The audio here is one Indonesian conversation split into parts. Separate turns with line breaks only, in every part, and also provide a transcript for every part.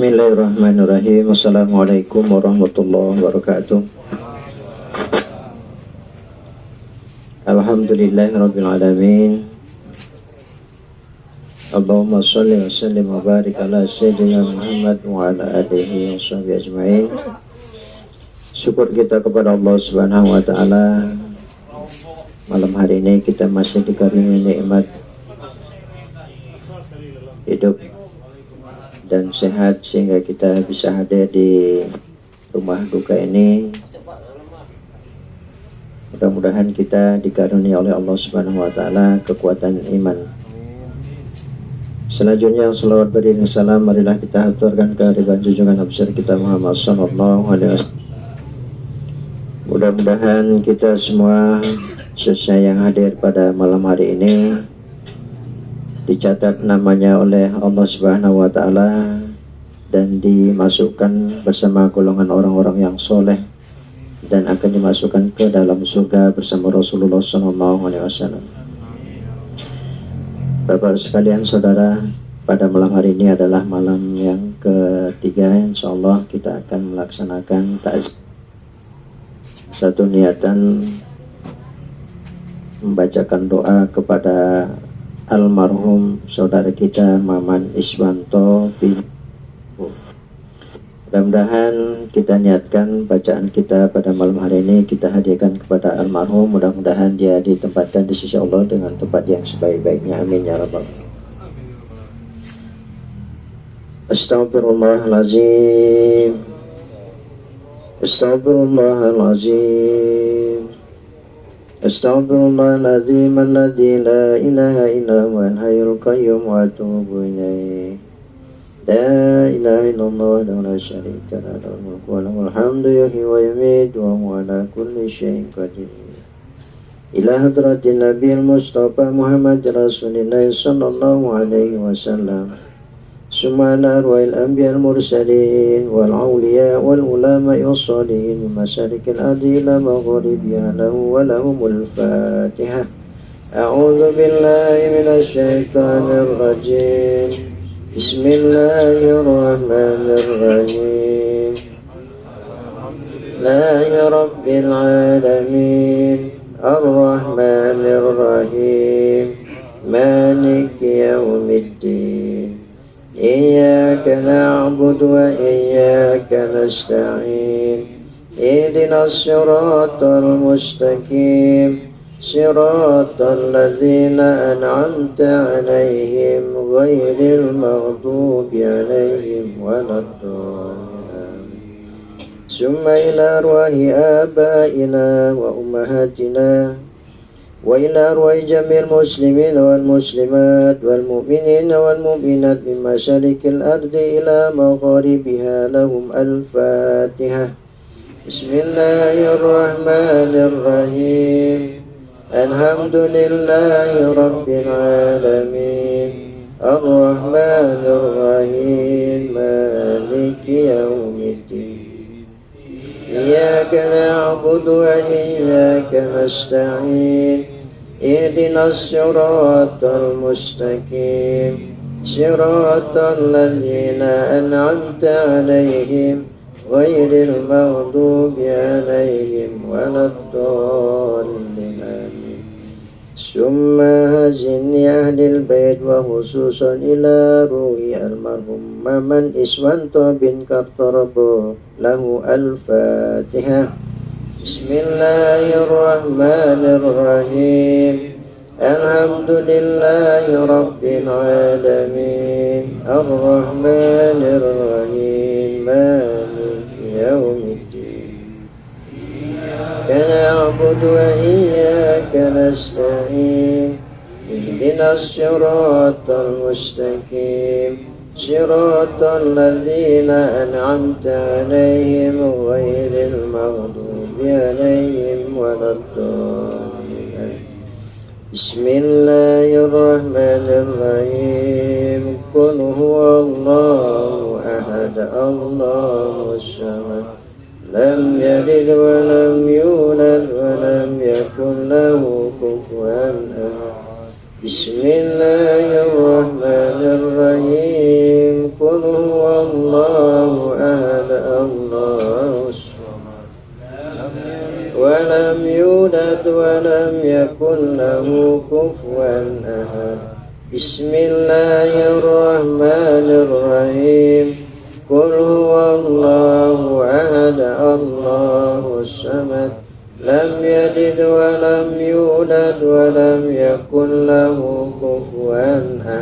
Bismillahirrahmanirrahim. Assalamualaikum warahmatullahi wabarakatuh. Alhamdulillahirabbil alamin. Allahumma shalli wa sallim wa barik ala sayyidina Muhammad wa ala alihi wa sahbihi ajma'in. Syukur kita kepada Allah Subhanahu wa taala. Malam hari ini kita masih dikaruniai nikmat hidup dan sehat sehingga kita bisa hadir di rumah duka ini. Mudah-mudahan kita dikaruniai oleh Allah Subhanahu wa taala kekuatan iman. Selanjutnya salawat beriring salam marilah kita aturkan kehadiran junjungan Nabi kita Muhammad sallallahu alaihi wasallam. Mudah-mudahan kita semua khususnya yang hadir pada malam hari ini dicatat namanya oleh Allah Subhanahu wa taala dan dimasukkan bersama golongan orang-orang yang soleh dan akan dimasukkan ke dalam surga bersama Rasulullah sallallahu alaihi wasallam. Bapak sekalian, saudara, pada malam hari ini adalah malam yang ketiga. Insyaallah kita akan melaksanakan takziah. Satu niatan membacakan doa kepada almarhum saudara kita Maman Iswanto bin. Mudah-mudahan kita niatkan bacaan kita pada malam hari ini kita hadiahkan kepada almarhum. Mudah-mudahan dia ditempatkan di sisi Allah dengan tempat yang sebaik-baiknya. Amin ya rabbal alamin. Astaghfirullahalazim. Astaghfirullahalazim. Astaghfirullahaladzim alladzi la ilaha illa huwal hayyul qayyum wa atubu ilaih. La ilaha illallah wa la syarika lahu lahul mulku wa lahul hamdu yuhyi wa yumiitu wa huwa ala kulli syai'in qadir. Ila hadratin nabiyil mustafa Muhammad rasulillah sallallahu alaihi wasallam. Summa ala arwahil anbiya'il mursalin wal awliya wal ulama'i was salihin min masyariqil ardi ila maghribiha lahu wa lahumul fatihah. A'udzu billahi minasy syaithanir rajim. Bismillahirrahmanirrahim. Alhamdulillahi rabbil alamin. Ar-rahmanir rahim. Maliki yaumiddin. إياك نعبد وإياك نستعين اهدنا الصراط المستقيم صراط الذين أنعمت عليهم غير المغضوب عليهم ولا الضالين. ثم إلى أرواح آبائنا وأمهاتنا وإلى أرواح جميع المسلمين والمسلمات والمؤمنين والمؤمنات من مشارق الأرض إلى مغاربها لهم الفاتحة. بسم الله الرحمن الرحيم. الحمد لله رب العالمين. الرحمن الرحيم. مالك يوم الدين. إياك نعبد وإياك نستعين اهدنا الصراط المستقيم صراط الذين أنعمت عليهم غير المغضوب عليهم ولا الضالين. ثم هزن أهل البيت وخصوصا إلى روح المرحوم Maman Iswanto bin Kartorabo lahu al-Fatihah. Bismillahirrahmanirrahim. Alhamdulillahi rabbil alamin. Ar-Rahmanir Rahim. Maliki yaumiddin. Iyyaka na'budu wa iyyaka nasta'in. Ihdinas siratal mustaqim. صراط الذين أنعمت عليهم غير المغضوب عليهم ولا الضالين. بسم الله الرحمن الرحيم. قل هو الله أحد الله الصمد لم يلد ولم يولد ولم يكن له كفوا أحد. بسم الله الرحمن الرحيم قل هو الله أحد الله الصمد ولم يولد ولم يكن له كفوا أحد بسم الله الرحمن الرحيم قل هو الله أحد الله الصمد لم يلد ولم يولد ولم يكن له كفوا أحد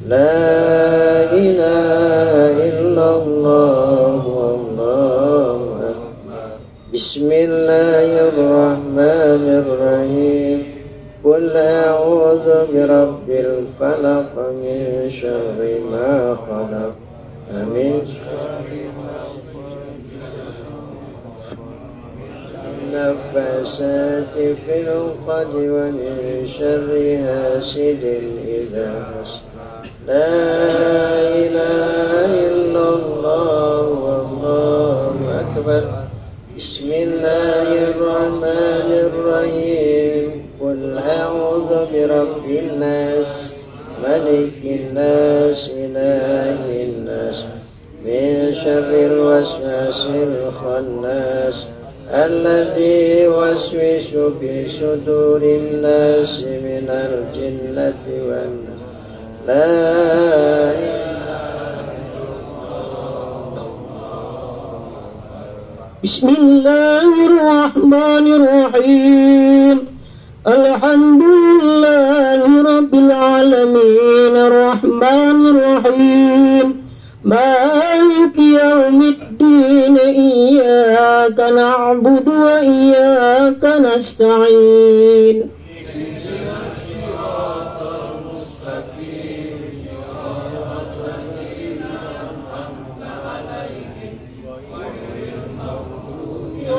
لا إله إلا الله والله أكبر بسم الله الرحمن الرحيم قل أعوذ برب الفلق من شر ما خلق ومن شر النفاسات في العقد ومن شر حاسد إذا حسد لا إله إلا الله والله أكبر بسم الله الرحمن الرحيم قل أعوذ برب الناس ملك الناس إله الناس من شر الوسواس الخناس الذي يوسوس في صدور الناس من الجنة والناس لا
بسم الله الرحمن الرحيم الحمد لله رب العالمين الرحمن الرحيم مالك يوم الدين إياك نعبد وإياك نستعين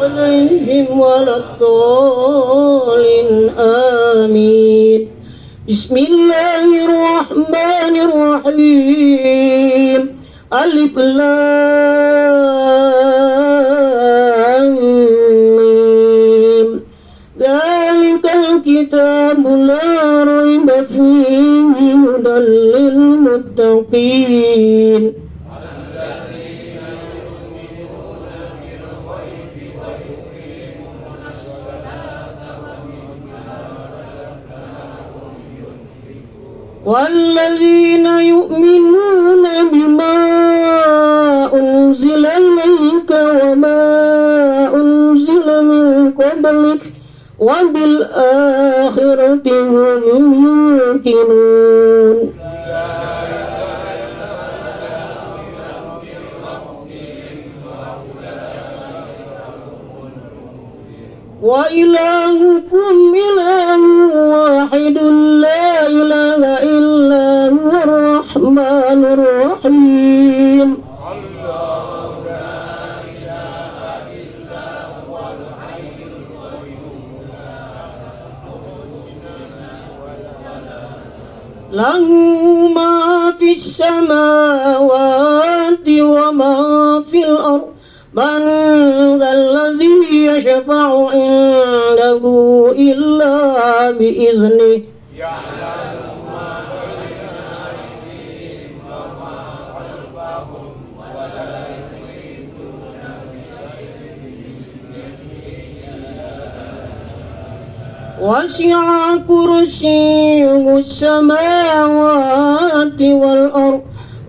عليهم ولا الضالين آمين بسم الله الرحمن الرحيم ألف لام ميم ذلك الكتاب لا ريب فيه هدى للمتقين والذين يؤمنون بما أنزل إليك وما أنزل من قبلك وبالآخرة هم يوقنون وإلهكم إله واحد لا إله إلا هو الرحمن الرحيم الله لا إله إلا هو الحي القيوم له ما في السماوات وما في الأرض من ذا الذي يشفع عنده إلا بإذنه يعلم ما بين أيديهم وما خلفهم ولا يحيطون بشيء وسع كرسيه السماوات والأرض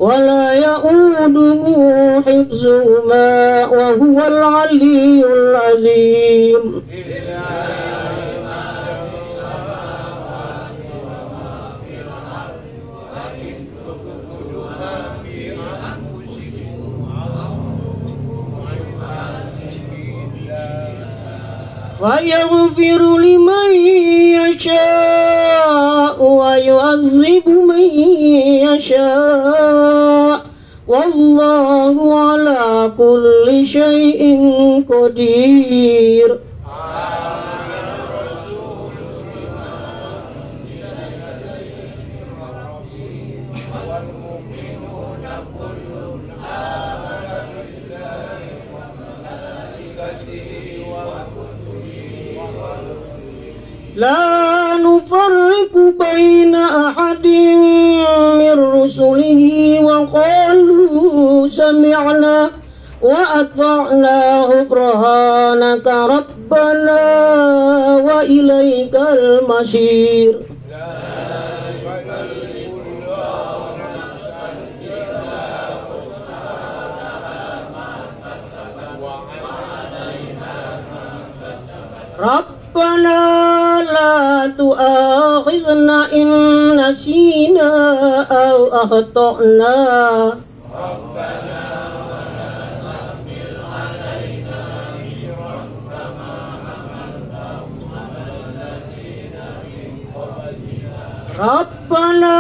ولا يؤوده حفظهما وهو العلي العظيم فيغفر لمن يشاء ويعذب من يشاء والله على كل شيء قدير لا نفرق بين أحد من رسله وقالوا سمعنا وأطعنا غفرانك ربنا وإليك المصير. ربنا لا تؤاخذنا إن نسينا أو أخطأنا ربنا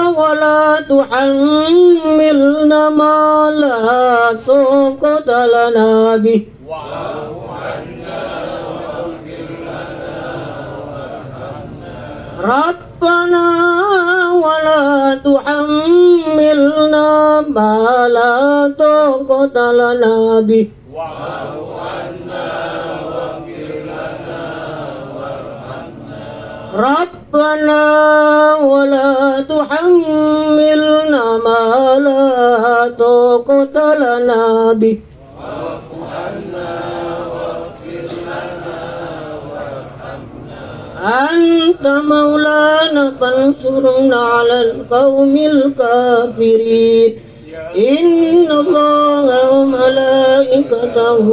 ولا تحملنا ما لا طاقة لنا به ربنا ولا تحملنا ما لا طاقة لنا به ربنا ولا تحملنا ما لا طاقة لنا به أنت مولانا فانصرنا على القوم الكافرين إن الله وملائكته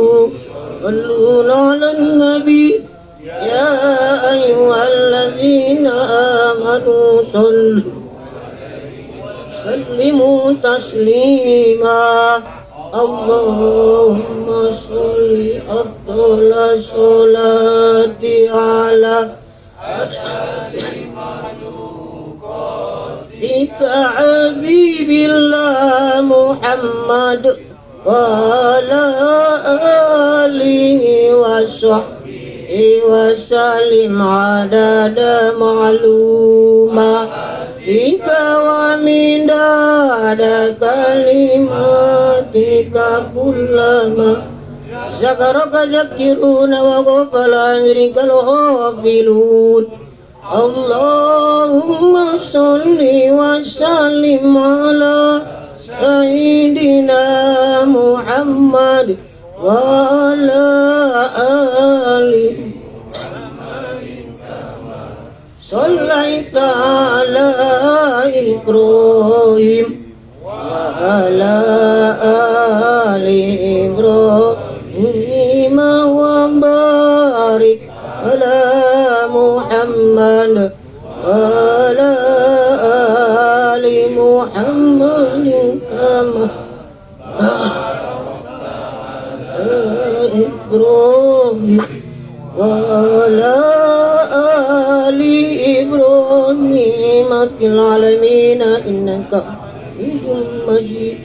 يصلون على النبي يا أيها الذين آمنوا سلموا تسليما اللهم صل أفضل الصلاة على بك حبيب الله محمد وعلى آله وصحبه وسلم عدد معلوماتك ومداد كلماتك كلما ذكرك ذكرون وغفل عنك الغافلون اللهم صل وسلم على سيدنا محمد وعلى آله صليت على إبراهيم وعلى آل إبراهيم وبارك على محمد وعلى آل محمد كما إبراهيم وعلى آل إبراهيم في العالمين إنك حميد مجيد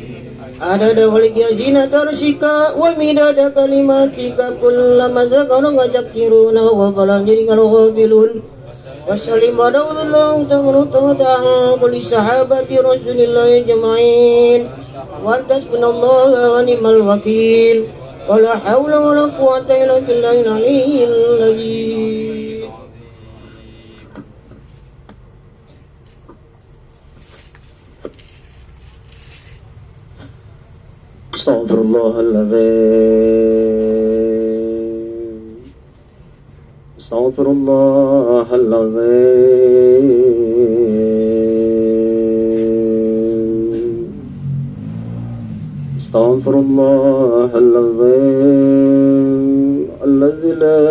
عدد خلق زينة عرشك ومداد كلماتك كلما ذكرك ذكرون وغفل عنك الغافلون وسلم ودعوذ الله تعالى عن كل صحابة رسول الله أجمعين وأنت حسبنا الله ونعم الوكيل ولا حول ولا قوة إلا بالله العلي العظيم.
استغفر الله العظيم استغفر الله العظيم استغفر الله العظيم الذي لا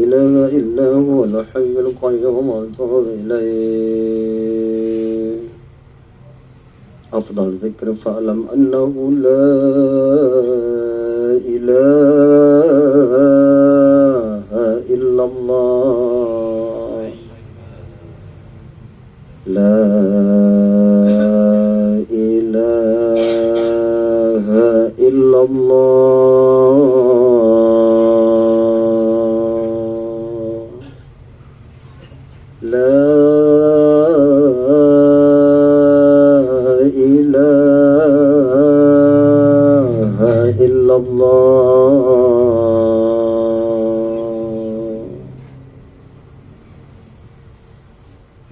إله إلا هو الحي القيوم وأتوب إليه. أفضل ذكر فاعلم أنه لا إله إلا الله لا إله إلا الله لا إلا الله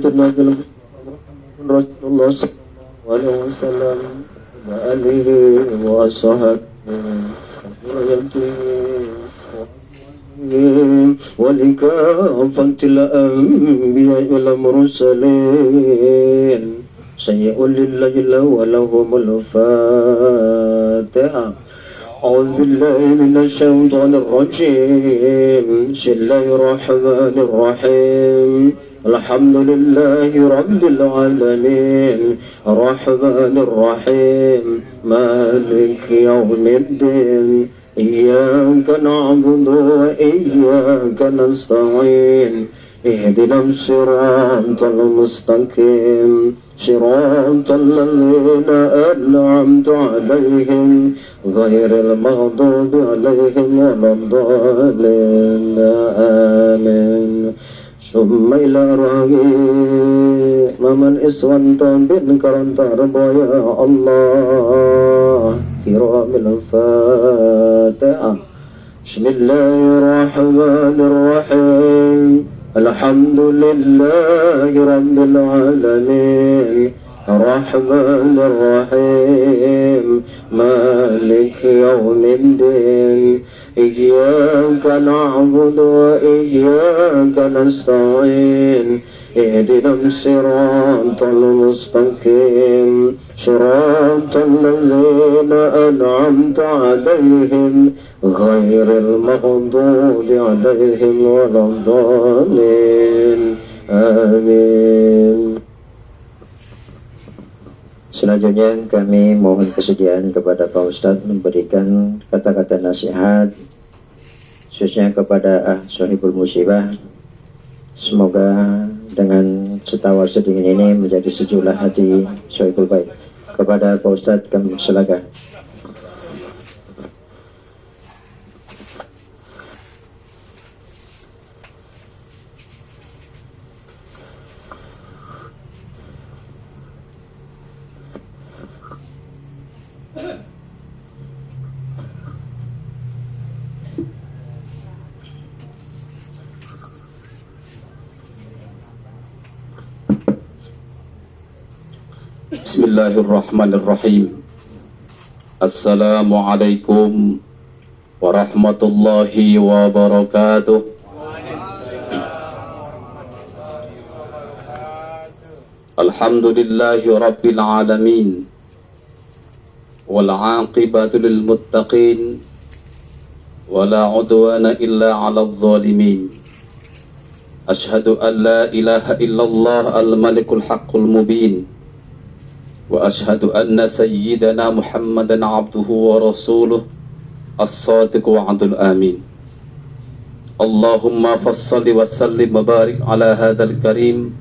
فرجنا Rasulullah SAW wa alihi wa sahbihi ولكافة الأنبياء والمرسلين سيئوا الليل ولهم الفاتحة أعوذ بالله من الشيطان الرجيم بسم الله الرحمن الرحيم الحمد لله رب العالمين الرحمن الرحيم مالك يوم الدين إياك نعبد وإياك نستعين اهدنا الصراط المستقيم صراط الذين أنعمت عليهم غير المغضوب عليهم ولا الضالين آمين ثم إلى رحيم من إسوان بن كرنتار يا الله كرام الفاتحة بسم الله الرحمن الرحيم الحمد لله رب العالمين الرحمن الرحيم مالك يوم الدين إياك نعبد وإياك نستعين اهدنا الصراط المستقيم صراط الذين أنعمت عليهم غير المغضوب عليهم ولا الضالين آمين. Selanjutnya kami mohon kesediaan kepada Pak Ustadz memberikan kata-kata nasihat khususnya kepada Sohibul Musibah. Semoga dengan setawar sedingin ini menjadi sejumlah hati Sohibul Baik. Kepada Pak Ustadz kami silakan.
Bismillahirrahmanirrahim. Assalamualaikum warahmatullahi wabarakatuh. Alhamdulillahi rabbil alamin wal aqibatu lil muttaqin wala udwana illa 'alal zalimin. Ashhadu an la ilaha illallah al-malikul haqqul mubin wa ashhadu anna sayyidana Muhammadan abduhu wa rasuluh as-sadiqu wa'adul amin. Allahumma fassalli wa sallim wa barik ala hadzal karim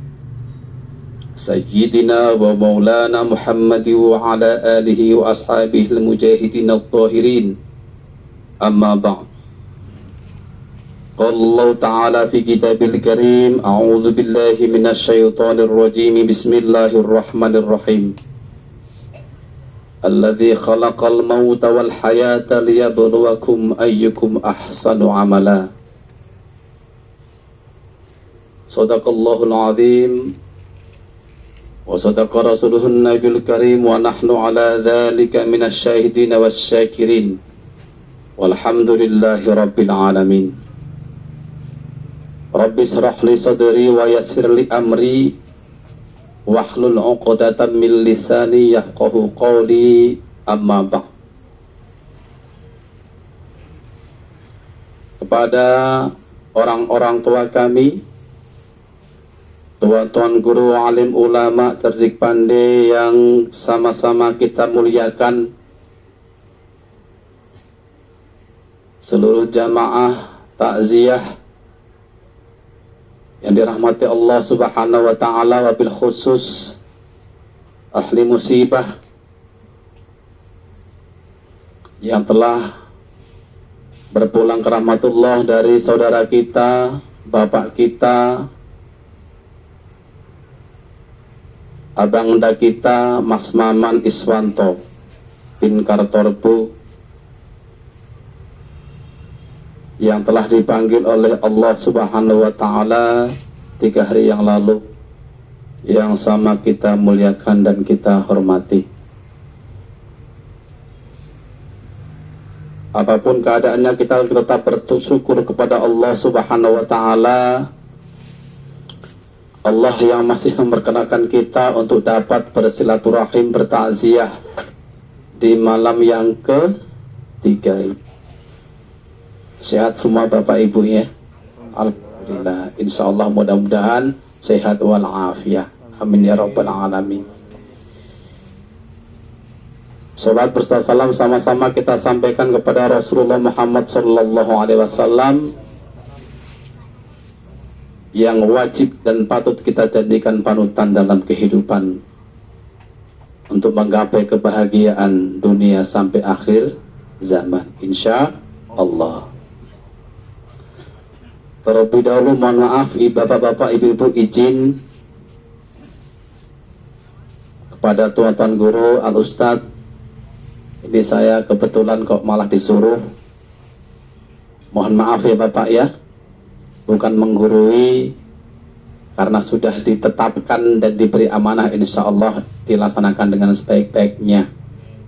sayyidina wa maulana Muhammadi wa ala alihi wa ashabihi al-mujahidin al-tahirin. Amma ba'd. Qala Allah ta'ala fi kitabil karim a'udzu billahi minasy syaithanir rajim. Bismillahirrahmanirrahim. Alladzi khalaqal mauta wal hayata liyabluwakum ayyukum ahsanu amala. Shadaqallahul azim wa sadaqa rasuluhun nabiyul karim wa nahnu ala dzalika minasy syahidin wasyakirin. Walhamdulillahi rabbil alamin. Rabbi israh li sadri wa yassir li amri wahlul 'uqdatam min lisani yafqahu qawli. Amma ba'd. Kepada orang-orang tua kami, tuan-tuan guru, alim ulama, cerdik pandai yang sama-sama kita muliakan, seluruh jamaah takziah yang dirahmati Allah Subhanahu wa ta'ala, wabil khusus ahli musibah yang telah berpulang ke rahmatullah dari saudara kita, bapak kita, abang enda kita, Mas Maman Iswanto bin Kartorbu, yang telah dipanggil oleh Allah Subhanahu wa ta'ala 3 hari yang lalu yang sama kita muliakan dan kita hormati. Apapun keadaannya, kita tetap bersyukur kepada Allah Subhanahu wa Ta'ala, Allah yang masih memperkenalkan kita untuk dapat bersilaturahim, bertakziah di malam yang ketiga. Sehat semua Bapak Ibu ya? Alhamdulillah. Insya Allah mudah-mudahan sehat walafiat. Amin ya rabbal alamin. Salat berserta salam sama-sama kita sampaikan kepada Rasulullah Muhammad sallallahu alaihi wasallam yang wajib dan patut kita jadikan panutan dalam kehidupan untuk menggapai kebahagiaan dunia sampai akhir zaman, insya Allah. Terlebih dahulu mohon maaf bapak-bapak, ibu-ibu, izin kepada tuan-tuan guru, al-ustadz. Ini saya kebetulan kok malah disuruh. Mohon maaf ya Bapak ya, bukan menggurui, karena sudah ditetapkan dan diberi amanah, insya Allah dilaksanakan dengan sebaik-baiknya.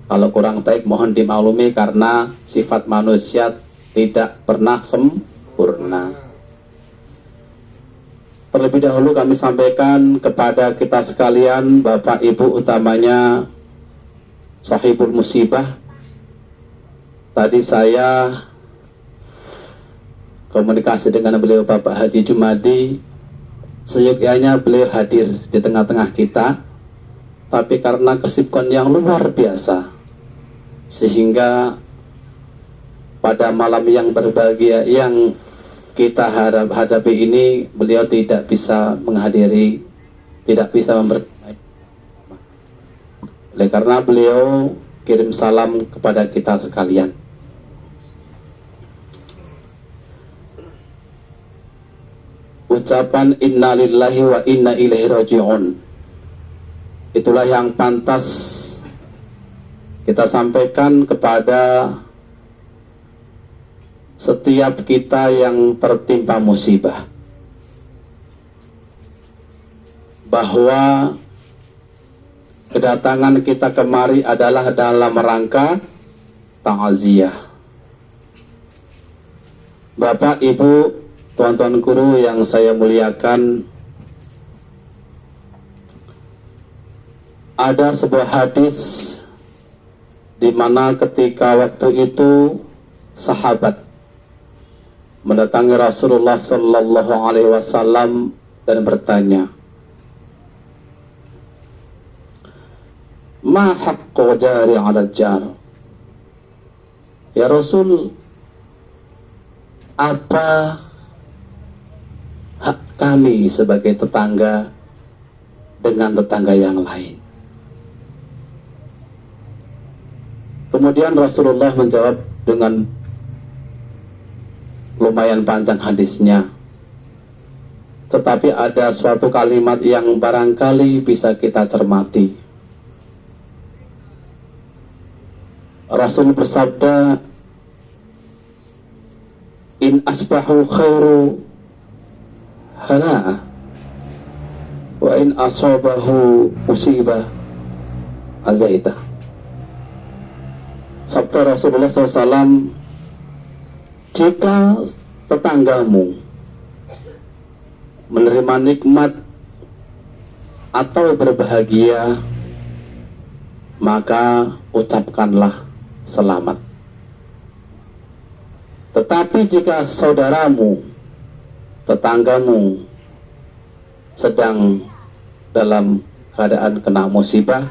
Kalau kurang baik mohon dimaklumi, karena sifat manusia tidak pernah sempurna. Terlebih dahulu kami sampaikan kepada kita sekalian, Bapak Ibu, utamanya sahibul musibah. Tadi saya komunikasi dengan beliau Bapak Haji Jumadi. Seyogyanya beliau hadir di tengah-tengah kita, tapi karena kesibukan yang luar biasa, sehingga pada malam yang berbahagia yang kita hadapi ini, beliau tidak bisa menghadiri, tidak bisa membersamai. Oleh karena beliau kirim salam kepada kita sekalian. Ucapan inna lillahi wa inna ilaihi raji'un, itulah yang pantas kita sampaikan kepada setiap kita yang tertimpa musibah, bahwa kedatangan kita kemari adalah dalam rangka ta'aziyah. Bapak, Ibu, tuan-tuan guru yang saya muliakan, ada sebuah hadis di mana ketika waktu itu sahabat mendatangi Rasulullah sallallahu alaihi wasallam dan bertanya, ma haqqu jari 'ala jar? Ya Rasul, apa hak kami sebagai tetangga dengan tetangga yang lain? Kemudian Rasulullah menjawab dengan lumayan panjang hadisnya, tetapi ada suatu kalimat yang barangkali bisa kita cermati. Rasul bersabda, in asbahu khairu hana'a wa in asabahu musibah azaita. Sabda Rasulullah SAW, jika tetanggamu menerima nikmat atau berbahagia, maka ucapkanlah selamat. Tetapi jika saudaramu, tetanggamu sedang dalam keadaan kena musibah,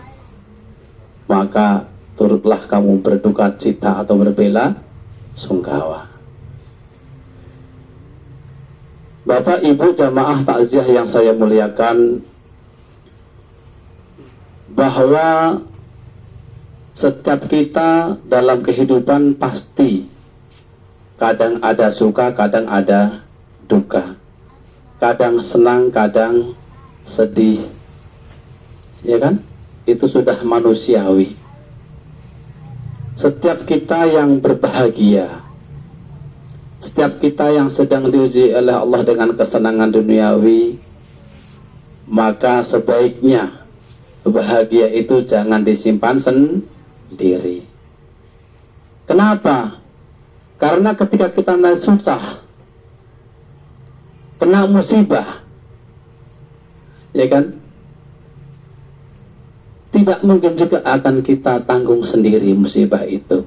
maka turutlah kamu berduka cita atau berbela sungkawa. Bapak, Ibu, jamaah takziah yang saya muliakan, bahwa setiap kita dalam kehidupan pasti kadang ada suka, kadang ada duka, kadang senang, kadang sedih, ya kan? Itu sudah manusiawi. Setiap kita yang berbahagia, setiap kita yang sedang diuji oleh Allah dengan kesenangan duniawi, maka sebaiknya bahagia itu jangan disimpan sendiri. Kenapa? Karena ketika kita susah, kena musibah, ya kan, tidak mungkin juga akan kita tanggung sendiri musibah itu.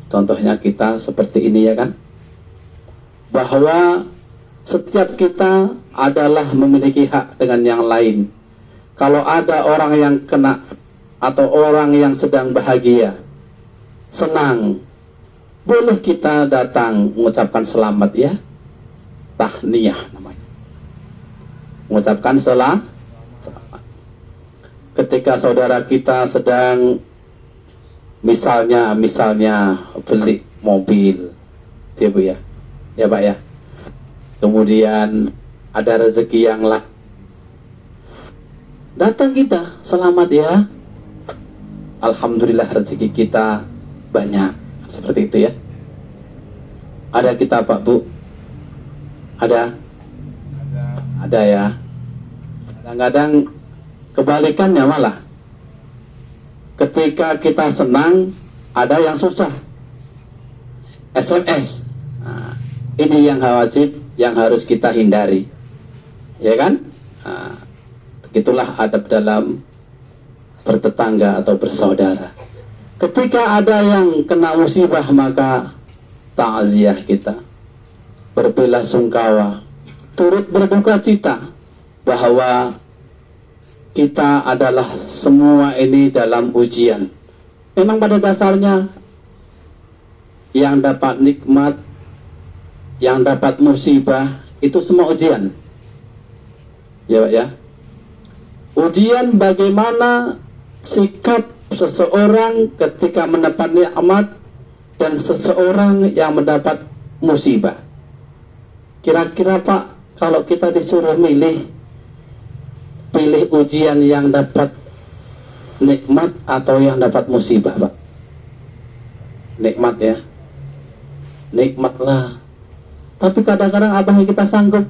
Contohnya kita seperti ini, ya kan, bahwa setiap kita adalah memiliki hak dengan yang lain. Kalau ada orang yang kena atau orang yang sedang bahagia, senang, boleh kita datang mengucapkan selamat, ya, tahniyah namanya, mengucapkan selamat. Ketika saudara kita sedang misalnya beli mobil, ya Bu, ya, ya Pak, ya, kemudian ada rezeki yang lain, datang kita selamat, ya, alhamdulillah rezeki kita banyak, seperti itu, ya. Ada kita Pak, Bu? Ada ya. Kadang-kadang kebalikannya malah, ketika kita senang ada yang susah, SMS. Nah, ini yang wajib, yang harus kita hindari, ya kan? Nah, begitulah adab dalam bertetangga atau bersaudara. Ketika ada yang kena musibah, maka takziah kita, berbelasungkawa, turut berduka cita bahwa kita adalah semua ini dalam ujian. Memang pada dasarnya yang dapat nikmat, yang dapat musibah, itu semua ujian, ya Pak, ya. Ujian bagaimana sikap seseorang ketika mendapat nikmat dan seseorang yang mendapat musibah. Kira-kira Pak, kalau kita disuruh pilih ujian yang dapat nikmat atau yang dapat musibah, Pak? Nikmat, ya, nikmatlah. Tapi kadang-kadang abang kita sanggup,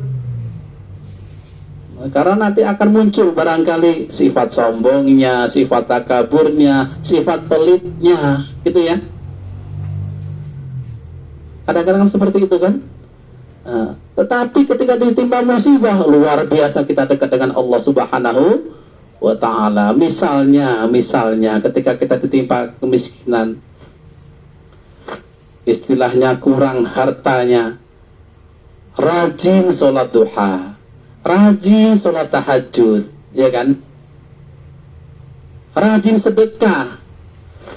karena nanti akan muncul barangkali sifat sombongnya, sifat takaburnya, sifat pelitnya, gitu ya. Kadang-kadang seperti itu, kan? Nah, tetapi ketika ditimpa musibah, luar biasa kita dekat dengan Allah Subhanahu wa Ta'ala. Misalnya ketika kita ditimpa kemiskinan, istilahnya kurang hartanya, rajin sholat duha, rajin sholat tahajud, ya kan? Rajin sedekah.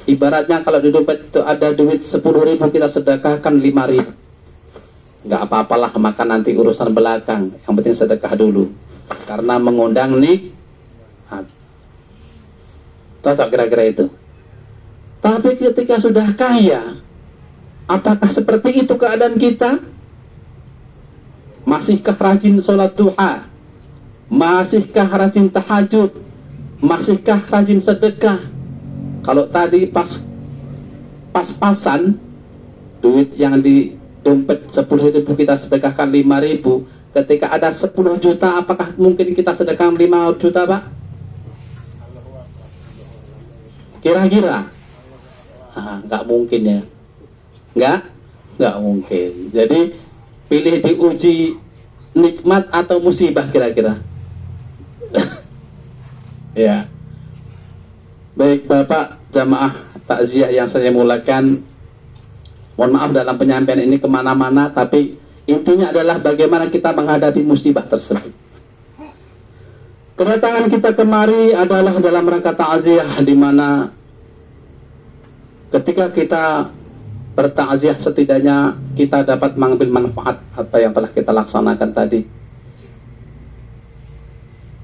Ibaratnya kalau di dompet itu ada duit 10.000, kita sedekahkan 5.000. Nggak apa-apalah, maka nanti urusan belakang, yang penting sedekah dulu, karena mengundang nikmat. Cocok kira-kira itu. Tapi ketika sudah kaya, apakah seperti itu keadaan kita? Masihkah rajin sholat duha? Masihkah rajin tahajud? Masihkah rajin sedekah? Kalau tadi pas-pasan, duit yang di dompet 10.000 kita sedekahkan 5.000, ketika ada 10 juta, apakah mungkin kita sedekahkan 5 juta, Pak? Kira-kira? Nggak mungkin, ya. Nggak mungkin. Jadi pilih diuji nikmat atau musibah kira-kira. Ya. Baik Bapak jamaah takziah yang saya muliakan, mohon maaf dalam penyampaian ini kemana-mana, tapi intinya adalah bagaimana kita menghadapi musibah tersebut. Kedatangan kita kemari adalah dalam rangka takziah, di mana ketika kita bertakziah setidaknya kita dapat mengambil manfaat apa yang telah kita laksanakan tadi.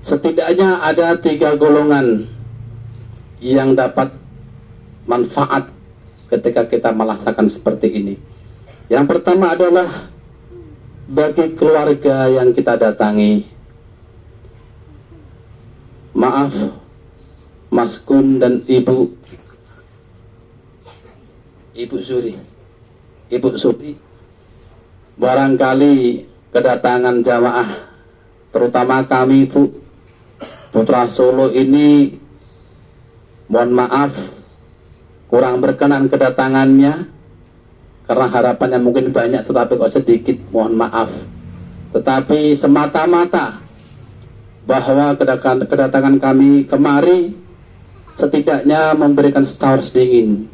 Setidaknya ada 3 golongan yang dapat manfaat ketika kita melaksanakan seperti ini. Yang pertama adalah bagi keluarga yang kita datangi. Maaf Mas Kun dan Ibu Suri, barangkali kedatangan jamaah, terutama kami Bu, Putra Solo ini mohon maaf kurang berkenan kedatangannya, karena harapannya mungkin banyak tetapi kok sedikit, mohon maaf. Tetapi semata-mata bahwa kedatangan kami kemari setidaknya memberikan star dingin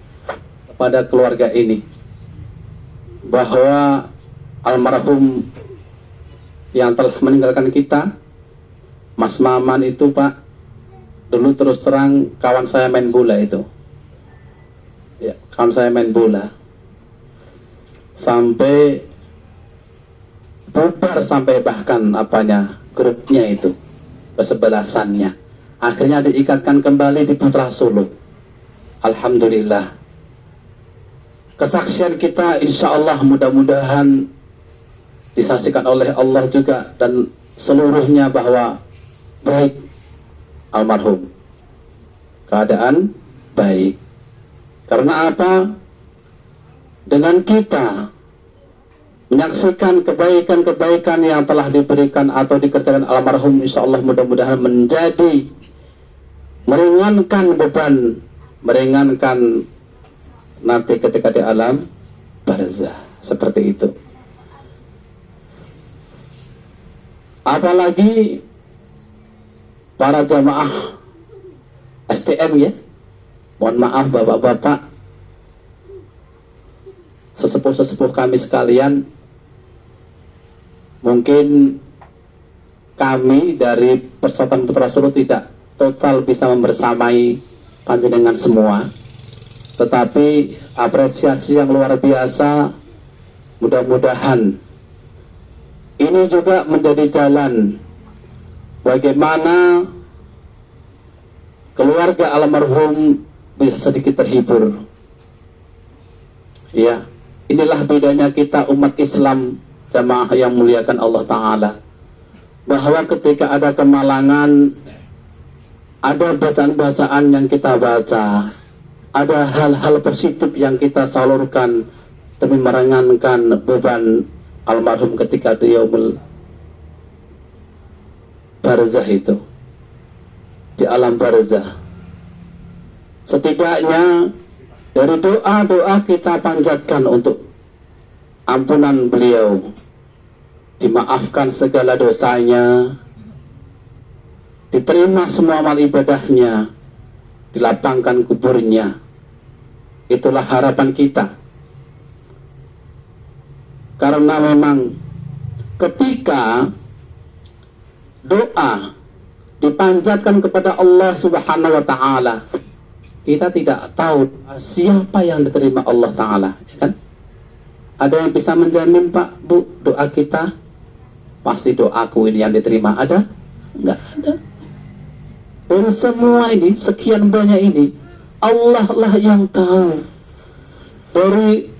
kepada keluarga ini, bahwa almarhum yang telah meninggalkan kita, Mas Maman itu Pak, dulu terus terang kawan saya main bola itu ya, kawan saya main bola sampai bubar, sampai bahkan apanya grupnya itu, kesebelasannya akhirnya diikatkan kembali di Putra Solo. Alhamdulillah, kesaksian kita insya Allah mudah-mudahan disaksikan oleh Allah juga dan seluruhnya bahwa baik almarhum, keadaan baik. Karena apa? Dengan kita menyaksikan kebaikan-kebaikan yang telah diberikan atau dikerjakan almarhum, insya Allah mudah-mudahan menjadi meringankan beban, meringankan nanti ketika di alam barzah, seperti itu. Apalagi para jamaah STM ya, mohon maaf bapak-bapak, sesepuh-sesepuh kami sekalian, mungkin kami dari Persatuan Putra Solo tidak total bisa membersamai panjenengan semua, tetapi apresiasi yang luar biasa, mudah-mudahan ini juga menjadi jalan bagaimana keluarga almarhum bisa sedikit terhibur. Ya, inilah bedanya kita umat Islam, jamaah yang muliakan Allah Ta'ala, bahwa ketika ada kemalangan, ada bacaan-bacaan yang kita baca, ada hal-hal positif yang kita salurkan demi meringankan beban almarhum ketika di yaumul barzah itu, di alam barzah. Setidaknya dari doa-doa kita panjatkan untuk ampunan beliau, dimaafkan segala dosanya, diterima semua amal ibadahnya, dilapangkan kuburnya. Itulah harapan kita. Karena memang ketika doa dipanjatkan kepada Allah Subhanahu wa Ta'ala, kita tidak tahu siapa yang diterima Allah Ta'ala, ya kan? Ada yang bisa menjamin, Pak, Bu, doa kita pasti doaku ini yang diterima? Ada? Enggak ada. Dan semua ini, sekian banyak ini, Allah lah yang tahu dari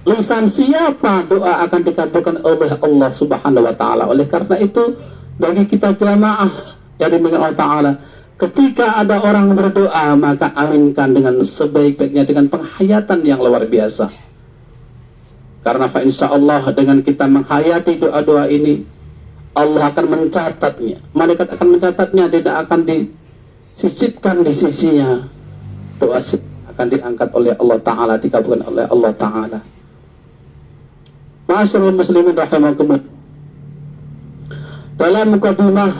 lisan siapa doa akan dikabulkan oleh Allah Subhanahu wa Ta'ala. Oleh karena itu, bagi kita jamaah yang dimuliakan Allah Ta'ala, ketika ada orang berdoa, maka aminkan dengan sebaik-baiknya, dengan penghayatan yang luar biasa. Karena insya Allah dengan kita menghayati doa-doa ini, Allah akan mencatatnya, malaikat akan mencatatnya, tidak akan disisipkan di sisinya. Doa akan diangkat oleh Allah Ta'ala, dikabulkan oleh Allah Ta'ala. Ma'asyiral muslimin rahimakumullah, dalam mukadimah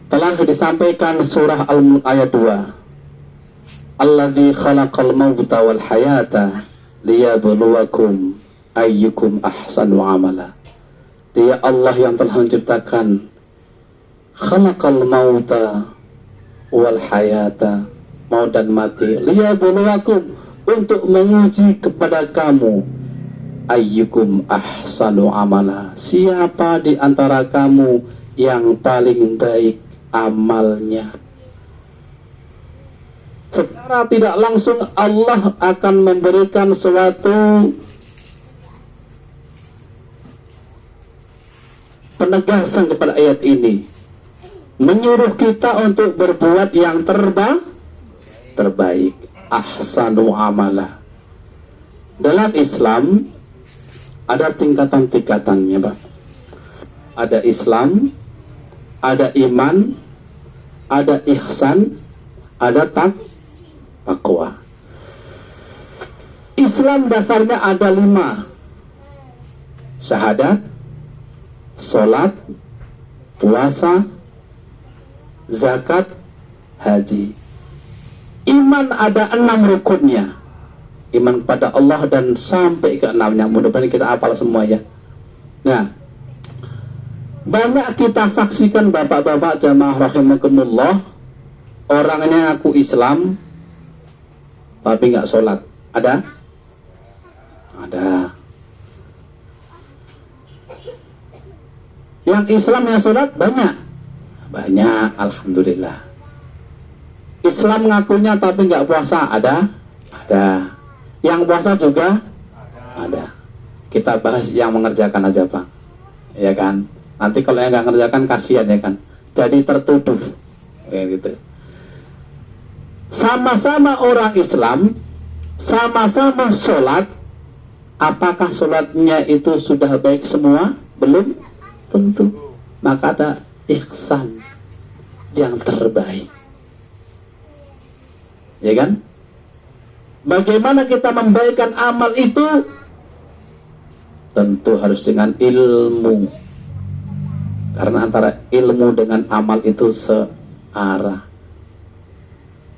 telah disampaikan surah Al-Mulk ayat 2. Alladzi khalaqal mauta wal hayata liyabluwakum ayyukum ahsanu amala. Dia Allah yang telah menciptakan khalaqal mauta wal hayata, maut dan mati, liyabluwakum, untuk menguji kepada kamu, ayyukum ahsanu amala, siapa di antara kamu yang paling baik amalnya. Secara tidak langsung Allah akan memberikan suatu penegasan kepada ayat ini, menyuruh kita untuk berbuat yang terbaik, ahsanu amala. Dalam Islam ada tingkatan-tingkatannya, Pak. Ada Islam, ada iman, ada ihsan, ada taqwa. Islam dasarnya ada 5: syahadat, sholat, puasa, zakat, haji. Iman ada 6 rukunnya. Iman kepada Allah dan sampai ke 6-nya. Mudah-mudahan kita hafal semua ya. Nah, banyak kita saksikan bapak-bapak jamaah rahimakumullah, orangnya ngaku Islam tapi nggak sholat. Ada? Ada. Yang Islam yang sholat banyak. Banyak, alhamdulillah. Islam ngakunya tapi nggak puasa. Ada? Ada. Yang puasa juga ada. Kita bahas yang mengerjakan aja Pak, ya kan? Nanti kalau yang nggak mengerjakan kasihan ya kan, jadi tertuduh kayak gitu. Sama-sama orang Islam, sama-sama sholat. Apakah sholatnya itu sudah baik semua? Belum tentu. Maka ada ihsan yang terbaik, ya kan? Bagaimana kita membaikkan amal itu? Tentu harus dengan ilmu, karena antara ilmu dengan amal itu searah.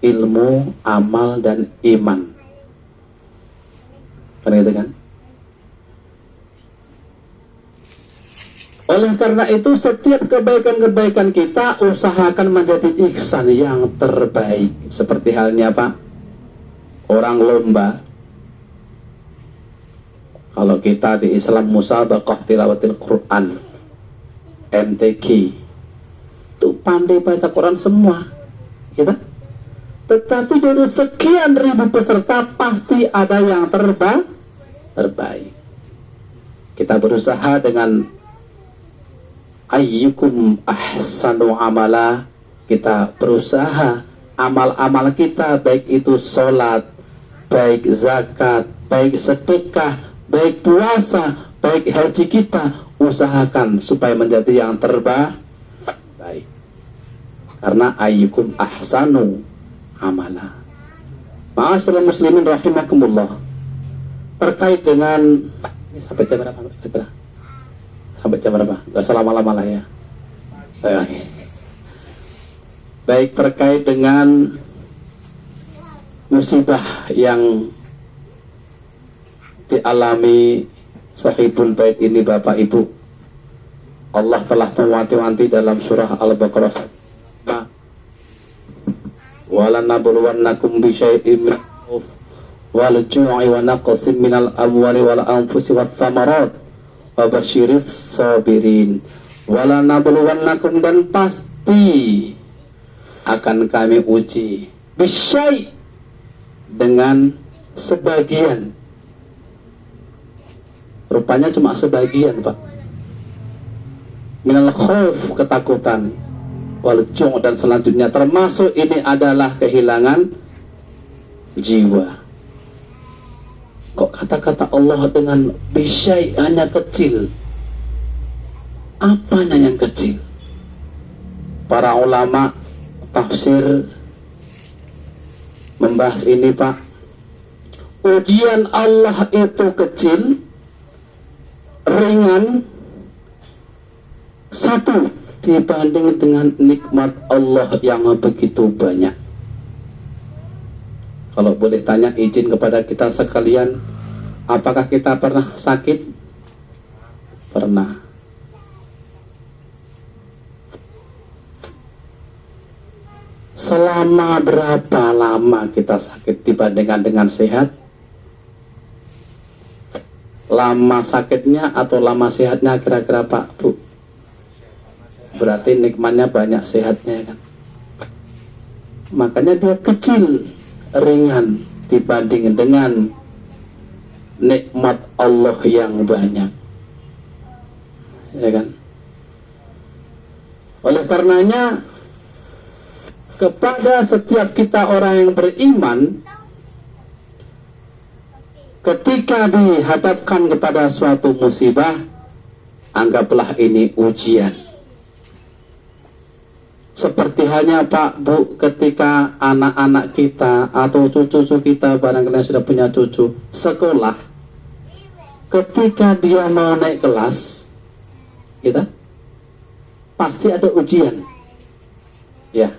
Ilmu, amal, dan iman, kan gitu kan? Oleh karena itu setiap kebaikan-kebaikan kita usahakan menjadi ihsan yang terbaik. Seperti halnya Pak, orang lomba. Kalau kita di Islam musabaqah tilawatil Quran, MTQ, itu pandai baca Quran semua, gitu. Tetapi dari sekian ribu peserta pasti ada yang terbaik. Kita berusaha dengan ayyukum ahsanu amala. Kita berusaha amal-amal kita, baik itu sholat, baik zakat, baik sedekah, baik puasa, baik haji, kita usahakan supaya menjadi yang terbaik. Karena ayyukum ahsanu amala. Ma'asyiral muslimin rahimakumullah. Terkait dengan ini sampai jam berapa? Sampai jam berapa? Gak selama-lama lah ya. Oke. Baik, terkait dengan musibah yang dialami sahibul bait ini Bapak Ibu. Allah telah mewanti-wanti dalam surah Al-Baqarah, walanabluwannakum bisyai'im min khawf wal ju'i wa naqsin minal amwali wal anfusi wat thamarat wa basyiris sabirin. Walanabluwannakum, dan pasti akan kami uji, bisyai', dengan sebagian. Rupanya cuma sebagian Pak. Minal khauf, ketakutan, wal ju', dan selanjutnya termasuk ini adalah kehilangan jiwa. Kok kata-kata Allah dengan bisyai hanya kecil? Apanya yang kecil? Para ulama tafsir membahas ini Pak. Ujian Allah itu kecil, ringan, satu dibanding dengan nikmat Allah yang begitu banyak. Kalau boleh tanya izin kepada kita sekalian, apakah kita pernah sakit? Pernah. Selama berapa lama kita sakit dibandingkan dengan sehat? Lama sakitnya atau lama sehatnya kira-kira Pak Bu? Berarti nikmatnya banyak, sehatnya kan. Makanya dia kecil, ringan dibanding dengan nikmat Allah yang banyak, ya kan? Oleh karenanya kepada setiap kita orang yang beriman, ketika dihadapkan kepada suatu musibah, anggaplah ini ujian. Seperti halnya Pak Bu, ketika anak-anak kita atau cucu-cucu kita, barangkali yang sudah punya cucu, sekolah, ketika dia mau naik kelas, kita pasti ada ujian. Ya.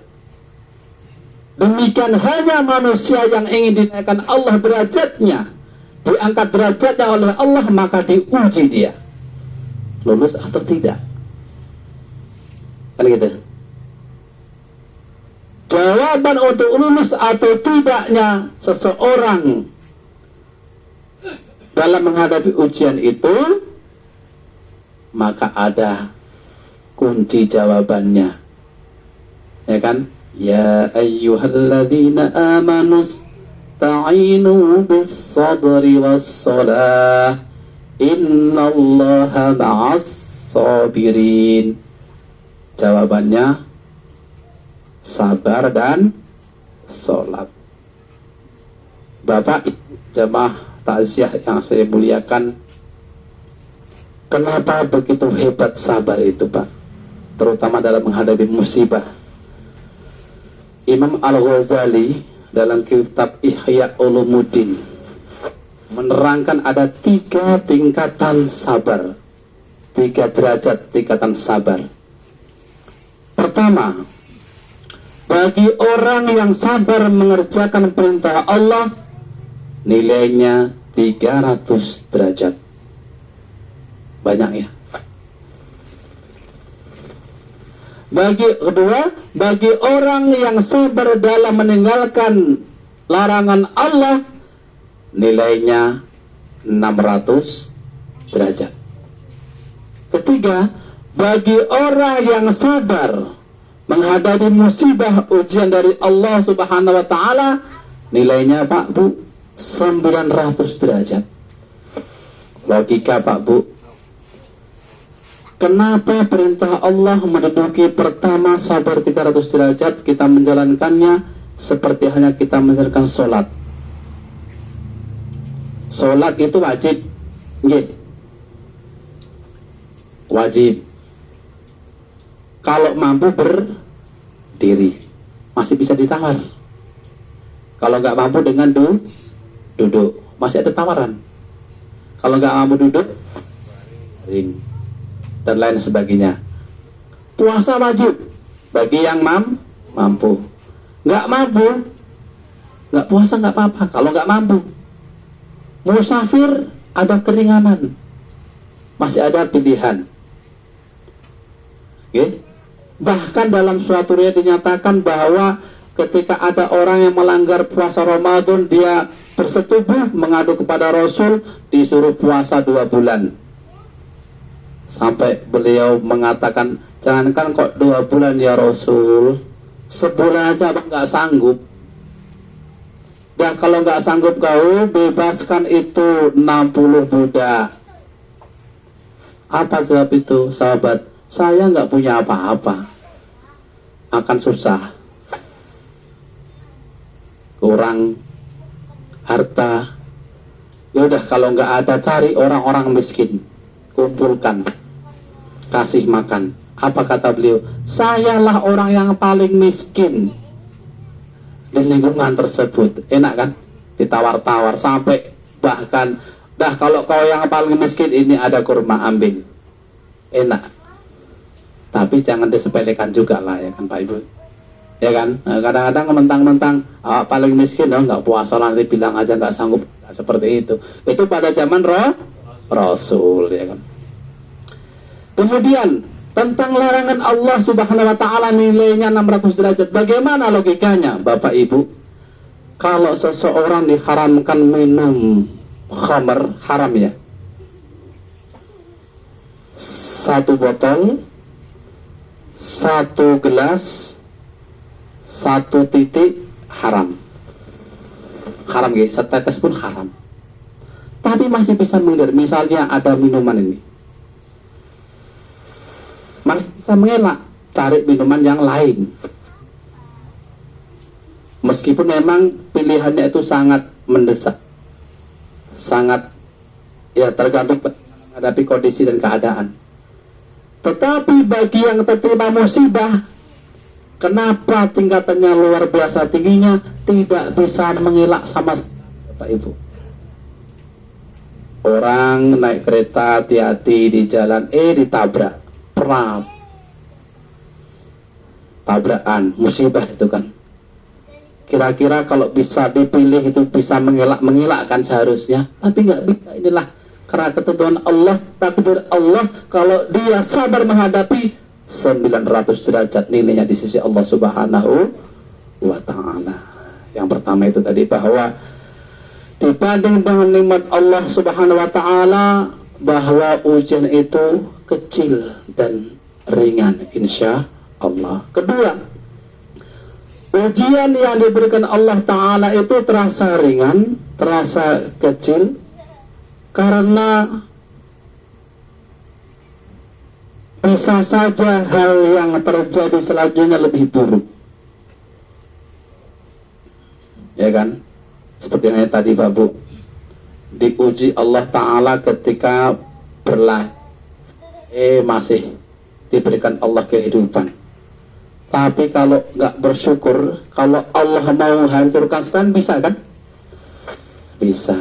Demikian hanya manusia yang ingin dinaikkan Allah derajatnya, diangkat derajatnya oleh Allah, maka diuji dia, lulus atau tidak. Kan gitu. Jawaban untuk lulus atau tidaknya seseorang dalam menghadapi ujian itu, maka ada kunci jawabannya, ya kan? Ya ayyuhalladzina amanu ista'inu bis-sabri was-salah innallaha ma'as sabirin. Jawabannya sabar dan sholat. Bapak jamaah takziah yang saya muliakan, kenapa begitu hebat sabar itu Pak, terutama dalam menghadapi musibah? Imam Al-Ghazali dalam kitab Ihya Ulumuddin menerangkan ada 3 tingkatan sabar, 3 derajat tingkatan sabar. Pertama, bagi orang yang sabar mengerjakan perintah Allah, nilainya 300 derajat. Banyak ya. Bagi orang yang sabar dalam meninggalkan larangan Allah, nilainya 600 derajat. Ketiga, bagi orang yang sabar menghadapi musibah ujian dari Allah Subhanahu wa taala, nilainya Pak Bu 900 derajat. Logika Pak Bu, kenapa perintah Allah menduduki pertama sabar 300 derajat, kita menjalankannya seperti halnya kita menjalankan sholat. Sholat itu wajib, nggih, wajib. Kalau mampu berdiri, masih bisa ditawar. Kalau nggak mampu dengan duduk, masih ada tawaran. Kalau nggak mampu duduk, ring, dan lain sebagainya. Puasa wajib bagi yang mampu. Nggak mampu, nggak puasa nggak apa-apa. Kalau nggak mampu, musafir ada keringanan, masih ada pilihan. Okay. Bahkan dalam suatu riwayat dinyatakan bahwa ketika ada orang yang melanggar puasa Ramadan, dia bersetubuh mengadu kepada Rasul, disuruh puasa 2 bulan. Sampai beliau mengatakan, jangankan kok 2 bulan ya Rasul, sebulan aja abang nggak sanggup. Dan kalau nggak sanggup kau, bebaskan itu 60 budak. Apa jawab itu sahabat? Saya nggak punya apa-apa, akan susah, kurang harta. Ya udah, kalau nggak ada, cari orang-orang miskin, kumpulkan, kasih makan. Apa kata beliau? Sayalah orang yang paling miskin di lingkungan tersebut. Enak kan? Ditawar-tawar sampai bahkan, dah kalau kau yang paling miskin ini ada kurma, ambil. Enak. Tapi jangan disepelekan juga lah, ya kan Pak Ibu, ya kan? Nah, kadang-kadang mentang-mentang paling miskin, nggak puasa nanti bilang aja nggak sanggup. Nah, seperti itu pada zaman Rasul, ya kan? Kemudian tentang larangan Allah Subhanahu wa taala, nilainya 600 derajat. Bagaimana logikanya Bapak Ibu? Kalau seseorang diharamkan minum khamr, haram ya, 1 botol, 1 gelas, 1 titik, haram. Haram ya, setetes pun haram. Tapi masih bisa mengelak. Misalnya ada minuman ini, masih bisa mengelak, cari minuman yang lain. Meskipun memang pilihannya itu sangat mendesak, sangat ya tergantung menghadapi kondisi dan keadaan. Tetapi bagi yang tertimpa musibah, Kenapa tingkatannya luar biasa tingginya? Tidak bisa mengelak sama Bapak Ibu. Orang naik kereta hati-hati di jalan, ditabrak, tabrakan, musibah itu kan. Kira-kira kalau bisa dipilih itu bisa mengelakkan seharusnya, tapi nggak bisa. Inilah karena ketentuan Allah, takdir Allah. Kalau dia sabar menghadapi, 900 derajat nilainya di sisi Allah Subhanahu wa Ta'ala. Yang pertama itu tadi, bahwa dibanding dengan nikmat Allah Subhanahu wa Ta'ala, bahwa ujian itu kecil dan ringan insya Allah. Kedua, ujian yang diberikan Allah Ta'ala itu terasa ringan, terasa kecil, karena bisa saja hal yang terjadi selanjutnya lebih buruk. Ya kan? Seperti yang tadi Pak Bu, diuji Allah Ta'ala ketika berlahir, masih diberikan Allah kehidupan. Tapi kalau nggak bersyukur, kalau Allah mau hancurkan sekarang, bisa kan? Bisa.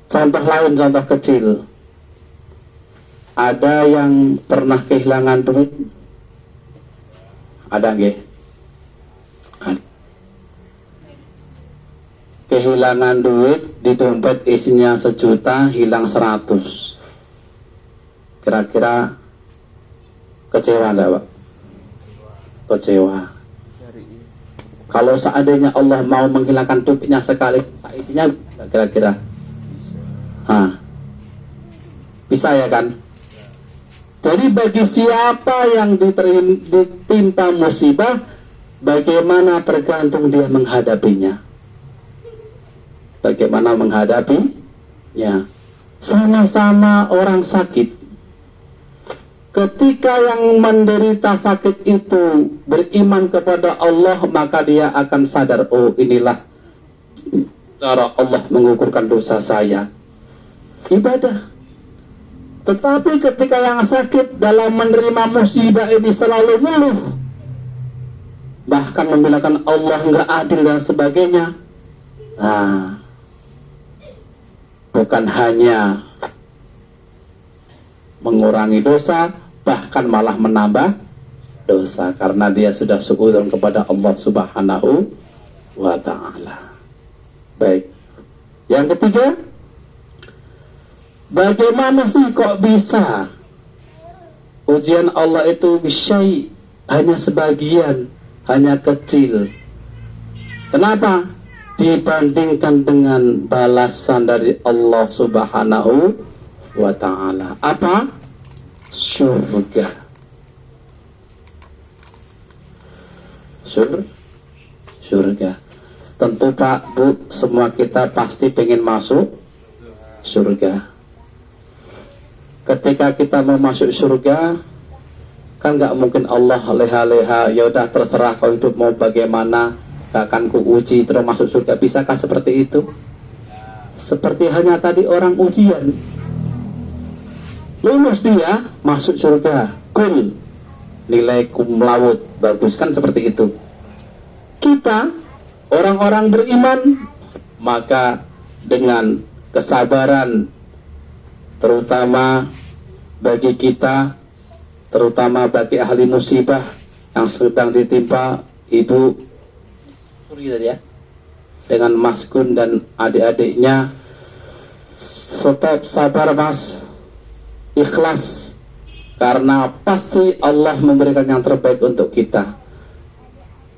Contoh lain, contoh kecil. Ada yang pernah kehilangan duit? Ada nggih? Kehilangan duit, di dompet isinya 1 juta, hilang 100. Kira-kira kecewa nggak Pak? Kecewa. Kalau seandainya Allah mau menghilangkan duitnya sekali, isinya kira-kira bisa ya kan? Jadi bagi siapa yang ditimpa musibah, bagaimana tergantung dia menghadapinya. Bagaimana menghadapi? Ya, sama-sama orang sakit. Ketika yang menderita sakit itu beriman kepada Allah, maka dia akan sadar, oh inilah cara Allah mengukurkan dosa saya. Ibadah. Tetapi ketika yang sakit dalam menerima musibah ini selalu ngeluh, bahkan membilangkan Allah nggak adil dan sebagainya, bukan hanya mengurangi dosa, bahkan malah menambah dosa, karena dia sudah suudzon kepada Allah Subhanahu wa Ta'ala. Baik. Yang ketiga, bagaimana sih kok bisa ujian Allah itu bisyai, hanya sebagian, hanya kecil? Kenapa? Dibandingkan dengan balasan dari Allah Subhanahu wa Ta'ala. Apa? Surga. Surga. Tentu Pak Bu, semua kita pasti pengen masuk surga. Ketika kita mau masuk surga, kan nggak mungkin Allah leha-leha, ya udah terserah kau hidup mau bagaimana, gak akan ku uji terus masuk surga. Bisakah seperti itu? Seperti hanya tadi orang ujian, lulus dia masuk surga, kul, nilai cum laude, bagus kan, seperti itu. Kita orang-orang beriman, maka dengan kesabaran, terutama bagi kita, terutama bagi ahli musibah yang sedang ditimpa Ibu Suri tadi ya, dengan Mas Gun dan adik-adiknya, tetap sabar Mas, ikhlas, karena pasti Allah memberikan yang terbaik untuk kita.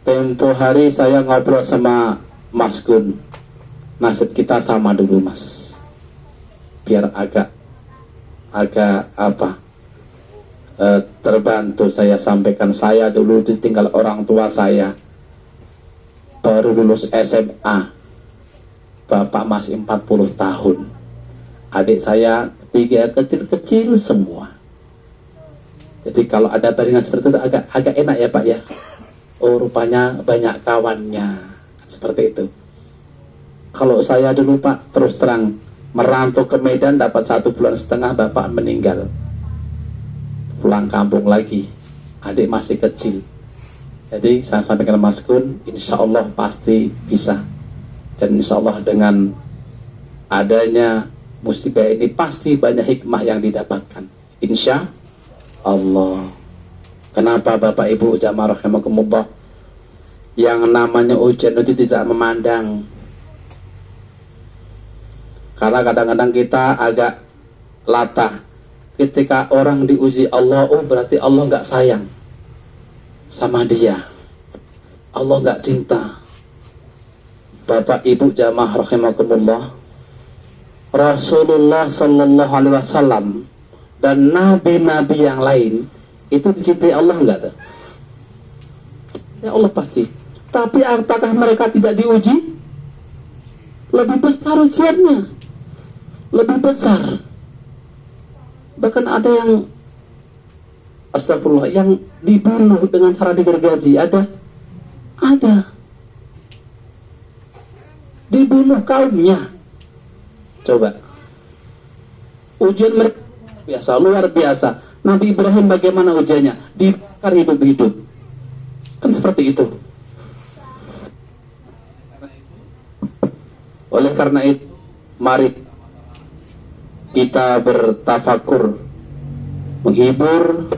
Tempo hari saya ngobrol sama Mas Gun, nasib kita sama dulu Mas, biar agak terbantu. Saya sampaikan, saya dulu ditinggal orang tua saya, baru lulus SMA, bapak masih 40 tahun, adik saya 3 kecil-kecil semua. Jadi kalau ada baringan seperti itu agak enak ya Pak ya. Oh rupanya banyak kawannya, seperti itu. Kalau saya dulu Pak, terus terang, merantau ke Medan dapat 1,5 bulan bapak meninggal, pulang kampung lagi, adik masih kecil. Jadi saya sampaikan Mas Kun, insya Allah pasti bisa. Dan insya Allah dengan adanya musibah ini pasti banyak hikmah yang didapatkan. Insya Allah. Kenapa Bapak Ibu jamaah rahimakumullah, yang namanya ujian itu tidak memandang. Karena kadang-kadang kita agak latah ketika orang diuji Allah, oh berarti Allah nggak sayang sama dia, Allah nggak cinta. Bapak Ibu jamaah rahimakumullah, Rasulullah Sallallahu Alaihi Wasallam dan nabi-nabi yang lain itu dicintai Allah nggak? Ya Allah pasti. Tapi apakah mereka tidak diuji? Lebih besar ujiannya, lebih besar. Bahkan ada yang astagfirullah, yang dibunuh dengan cara digergaji. Ada dibunuh kaumnya. Coba ujian mereka biasa, luar biasa. Nabi Ibrahim bagaimana ujiannya? Dibakar hidup-hidup. Kan seperti itu. Oleh karena itu, mari kita bertafakur, menghibur.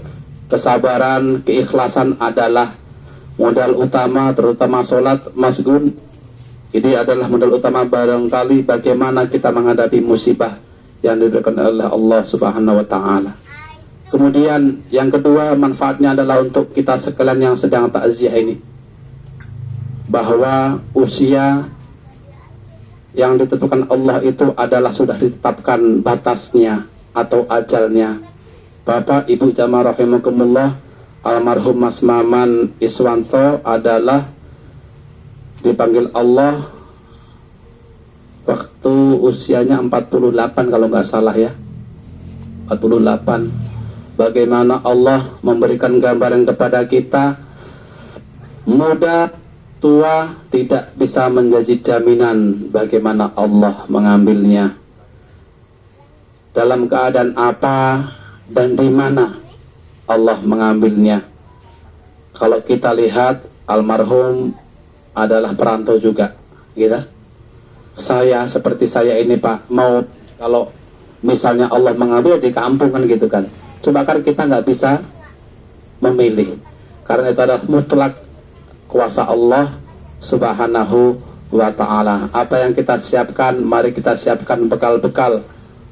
Kesabaran, keikhlasan adalah modal utama, terutama sholat, Mas Gun. Ini adalah modal utama barangkali bagaimana kita menghadapi musibah yang diberikan oleh Allah Subhanahu wa Ta'ala. Kemudian yang kedua, manfaatnya adalah untuk kita sekalian yang sedang takziah ini, bahwa usia yang ditentukan Allah itu adalah sudah ditetapkan batasnya atau ajalnya. Bapak Ibu jamaah rahimakumullah, almarhum Mas Maman Iswanto adalah dipanggil Allah waktu usianya 48 kalau nggak salah ya, 48. Bagaimana Allah memberikan gambaran kepada kita, muda tua tidak bisa menjadi jaminan bagaimana Allah mengambilnya, dalam keadaan apa dan di mana Allah mengambilnya. Kalau kita lihat, almarhum adalah perantau juga, gitu. Saya seperti saya ini Pak, mau kalau misalnya Allah mengambil di kampung kan gitu kan. Coba kan kita nggak bisa memilih, karena itu adalah mutlak kuasa Allah Subhanahu wa Ta'ala. Apa yang kita siapkan, mari kita siapkan bekal-bekal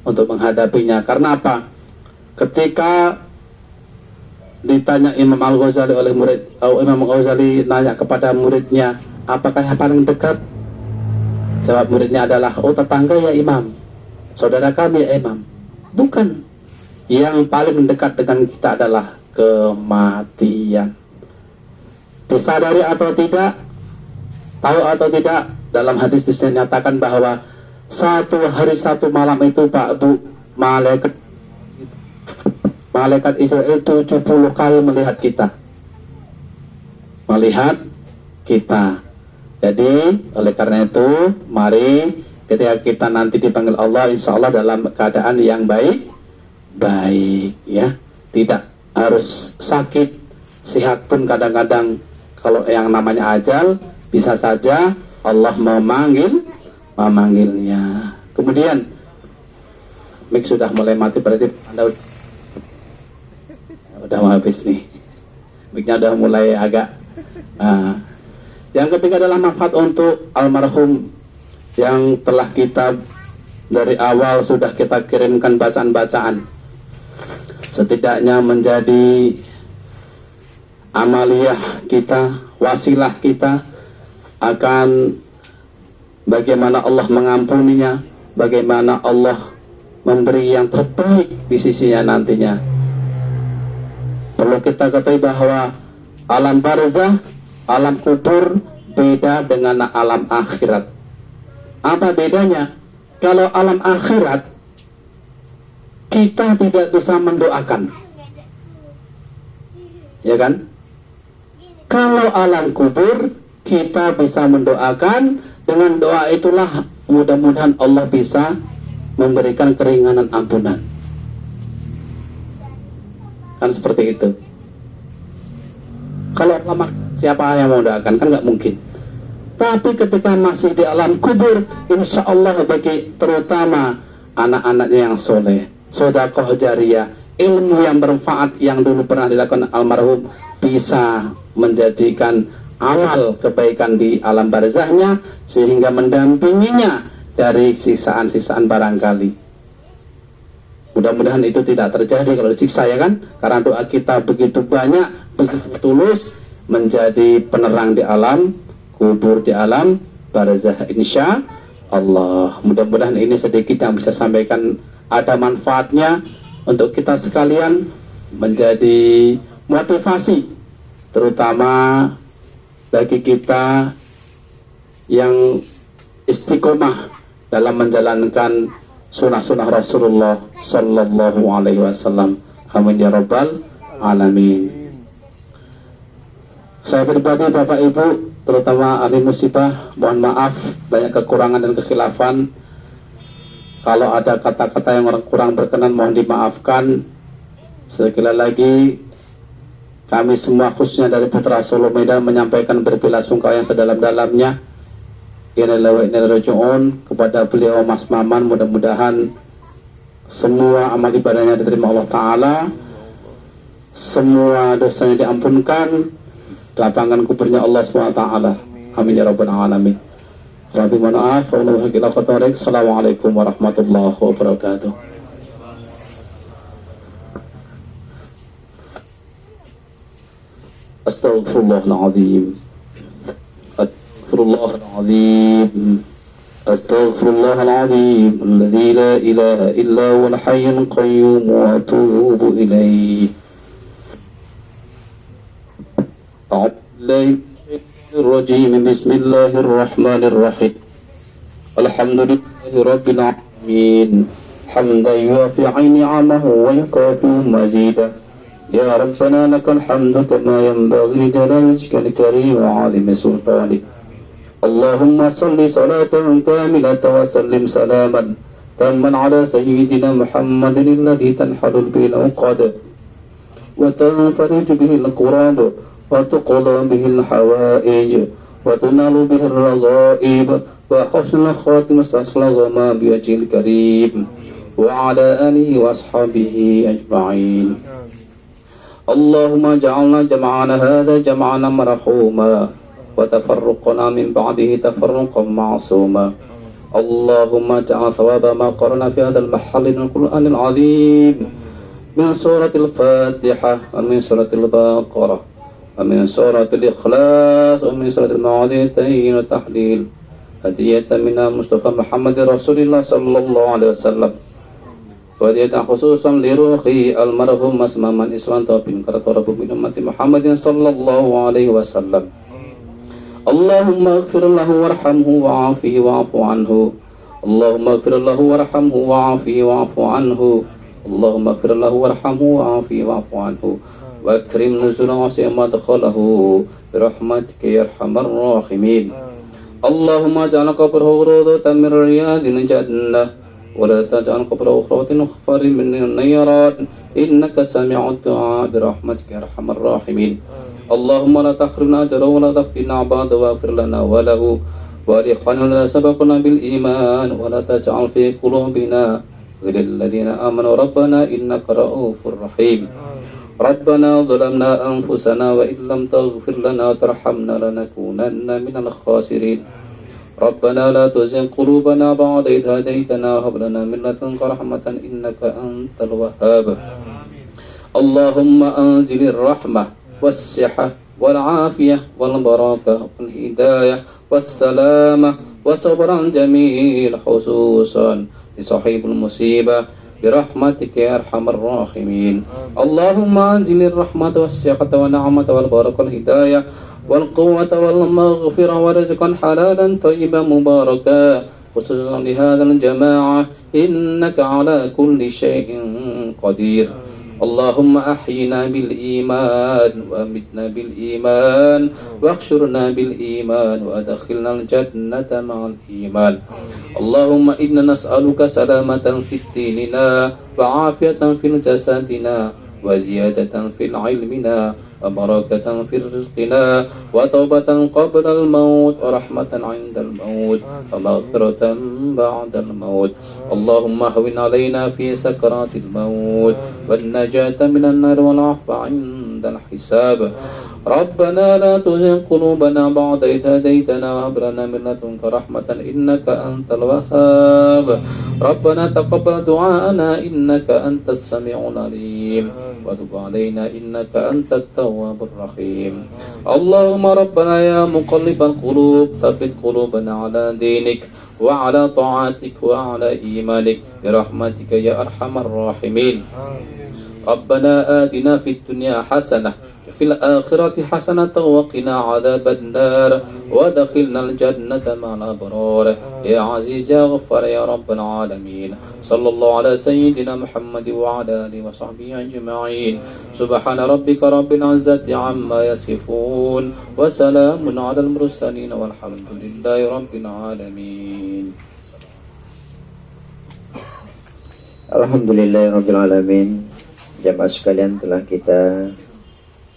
untuk menghadapinya. Karena apa? Ketika ditanya Imam Al-Ghazali oleh murid, Imam Al-Ghazali nanya kepada muridnya, apakah yang paling dekat? Jawab muridnya adalah, oh tetangga ya Imam, saudara kami ya Imam. Bukan. Yang paling dekat dengan kita adalah kematian. Disadari atau tidak, tahu atau tidak, dalam hadis dinyatakan bahwa satu hari satu malam itu Pak Bu, malaikat Israel 70 kali melihat kita. Melihat kita. Jadi oleh karena itu, mari ketika kita nanti dipanggil Allah, insya Allah dalam keadaan yang baik ya. Tidak harus sakit, sehat pun kadang-kadang kalau yang namanya ajal, bisa saja Allah memanggilnya. Kemudian mic sudah mulai mati, berarti Anda udah mau habis nih, mic-nya udah mulai agak. Yang ketiga adalah manfaat untuk almarhum yang telah kita dari awal sudah kita kirimkan bacaan-bacaan, setidaknya menjadi amaliyah kita, wasilah kita akan bagaimana Allah mengampuninya, bagaimana Allah memberi yang terbaik di sisinya nantinya. Perlu kita ketahui bahwa alam barzah, alam kubur beda dengan alam akhirat. Apa bedanya? Kalau alam akhirat kita tidak bisa mendoakan, ya kan? Kalau alam kubur kita bisa mendoakan, dengan doa itulah mudah-mudahan Allah bisa memberikan keringanan ampunan. Kan seperti itu. Kalau lama siapa yang mau doakan? Kan nggak mungkin. Tapi ketika masih di alam kubur, insya Allah bagi terutama anak-anaknya yang soleh, sedekah jariyah, ilmu yang bermanfaat yang dulu pernah dilakukan almarhum bisa menjadikan awal kebaikan di alam barzahnya, sehingga mendampinginya dari sisaan-sisaan barangkali. Mudah-mudahan itu tidak terjadi kalau disiksa, ya kan? Karena doa kita begitu banyak, begitu tulus, menjadi penerang di alam kubur, di alam barzah, insya Allah. Mudah-mudahan ini sedikit yang bisa sampaikan, ada manfaatnya untuk kita sekalian, menjadi motivasi terutama bagi kita yang istiqomah dalam menjalankan sunnah-sunnah Rasulullah Sallallahu Alaihi Wasallam. Amin ya Rabbal Alamin. Saya pribadi, Bapak Ibu, terutama ahli musibah, mohon maaf banyak kekurangan dan kekhilafan. Kalau ada kata-kata yang kurang berkenan, mohon dimaafkan. Sekali lagi, kami semua khususnya dari Putra Solo Medan menyampaikan berbelasungkawa yang sedalam-dalamnya. Innalillahi wa inna ilaihi raji'un kepada beliau Mas Maman. Mudah-mudahan semua amal ibadahnya diterima Allah Ta'ala, semua dosanya diampunkan, lapangan kuburnya Allah SWT. Amin ya Rabbal Alamin. Rabbi maaf, Assalamualaikum warahmatullahi wabarakatuh. Astaghfirullahaladzim. Astaghfirullahaladzim. Astaghfirullahaladzim. Alladzi la ilaha illa huwal hayyul qayyum wa atubu ilaih. Bismillahirrahmanirrahim. Bismillahirrahmanirrahim. Alhamdulillahi rabbil alamin. Hamdan yuwafi'u ni'amahu wa yukafi'u mazidah. Ya Rabbana lakal hamdu kama yanbaghi li jalali wajhikal karim wa 'azimi sultanik. Allahumma salli salatan kamilatan wa sallim salaman tamman ala sayyidina Muhammadin alladhi tanhalu bihi al-uqad wa tanfariju bihi al-qurab wa tuqda bihi al-hawaij wa tunalu bihi al-raghaib wa husnul khatimah taslagha bi wajhil karim wa ala alihi wa ashabihi ajma'in. Allahumma ja'alna jama'ana hadha jama'ana marhuma wa tafarruqana min ba'dihi tafarruqan ma'suma. Allahumma ja'al thawaba ma qarana fi hadha al-mahall min al-Qur'an al-'azim min suratil Fatihah wa min suratil Baqarah wa min suratil Ikhlas wa min suratil Ma'idatayn wa tahlil hadiyatan min Mustafa Muhammad Rasulullah sallallahu alaihi wasallam. Wadiyatan khususan liruhi almarhum Mas Maman Iswanto bin Karatorabu bin ummati Muhammadin sallallahu alaihi wasallam. Allahumma ighfir lahu warhamhu wa'afihi wa'afu anhu. Allahumma ighfir lahu warhamhu wa'afihi wa'afu anhu. Allahumma ighfir lahu warhamhu wa'afihi wa'afu anhu. Wa akrim nuzulahu wa siyama dakhalahu birahmatika ya arhamar rahimin. Allahumma ja'al qabrahu rawdatan min riyadil jannah ولا تجعل قبره خروة خفر من النيران إنك سميع الدعاء برحمتك يا أرحم الراحمين. اللهم لا تحرمنا أجره ولا تفتنا بعد واغفر لنا وله ولإخواننا الذين سبقنا بالإيمان ولا تجعل في قلوبنا غير الذين آمنوا ربنا إنك رؤوف رحيم. ربنا ظلمنا أنفسنا وإن لم تغفر لنا وترحمنا لنكونن من الخاسرين. ربنا لا تزغ قلوبنا بعد إذ هديتنا وهب لنا من لدنك رحمة إنك أنت الوهاب. اللهم أنزل الرحمة والصحة والعافية والبركة والهداية والسلامة وصبرا جميل خصوصا لصاحب المصيبة برحمتك يا أرحم الراحمين. اللهم أنزل الرحمة والصحة والنعمة والبركة والهداية والقوة والمغفرة ورزقا حلالا طيبا مباركا خصوصا لهذا الجماعة إنك على كل شيء قدير. اللهم أحينا بالإيمان وأمتنا بالإيمان واحشرنا بالإيمان وأدخلنا الجنة مع الإيمان. اللهم إنا نسألك سلامة في ديننا وعافية في جسدنا وزيادة في علمنا وبركة في رزقنا وتوبة قبل الموت ورحمة عند الموت ومغفرة بعد الموت. اللهم هون علينا في سكرات الموت والنجاة من النار والعفو عند الحساب. ربنا لا تزغ قلوبنا بعد إذ هديتنا وهب لنا من لدنك رحمة إنك أنت الوهاب. ربنا تقبل دعاءنا إنك أنت السميع العليم وتب علينا إنك أنت التواب الرحيم. اللهم ربنا يا مقلب القلوب ثبت قلوبنا على دينك وعلى طاعتك وعلى إيمانك برحمتك يا أرحم الراحمين. ربنا آتنا في الدنيا حسنة في الآخرة حسنة وقنا عذاب النار وادخلنا الجنة مع الأبرار يا عزيز يا غفار يا رب العالمين. صلى الله على سيدنا محمد وعلى آله وصحبه أجمعين. سبحان ربك رب العزة عما يصفون وسلام على المرسلين والحمد لله رب العالمين.
Alhamdulillahirabbil alamin. Jamaah sekalian, telah kita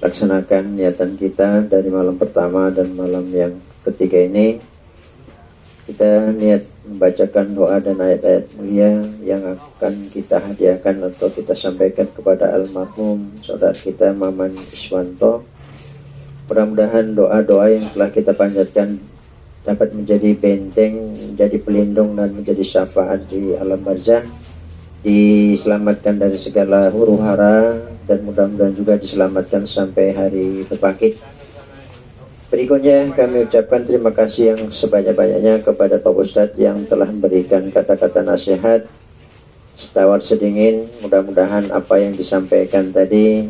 laksanakan niatan kita dari malam pertama dan malam yang ketiga ini. Kita niat membacakan doa dan ayat-ayat mulia yang akan kita hadiahkan atau kita sampaikan kepada almarhum saudara kita Maman Iswanto. Mudah-mudahan doa-doa yang telah kita panjatkan dapat menjadi benteng, menjadi pelindung dan menjadi syafaat di alam barzah, diselamatkan dari segala huru hara, dan mudah-mudahan juga diselamatkan sampai hari berbangkit. Berikutnya kami ucapkan terima kasih yang sebanyak-banyaknya kepada Pak Ustadz yang telah memberikan kata-kata nasihat setawar sedingin. Mudah-mudahan apa yang disampaikan tadi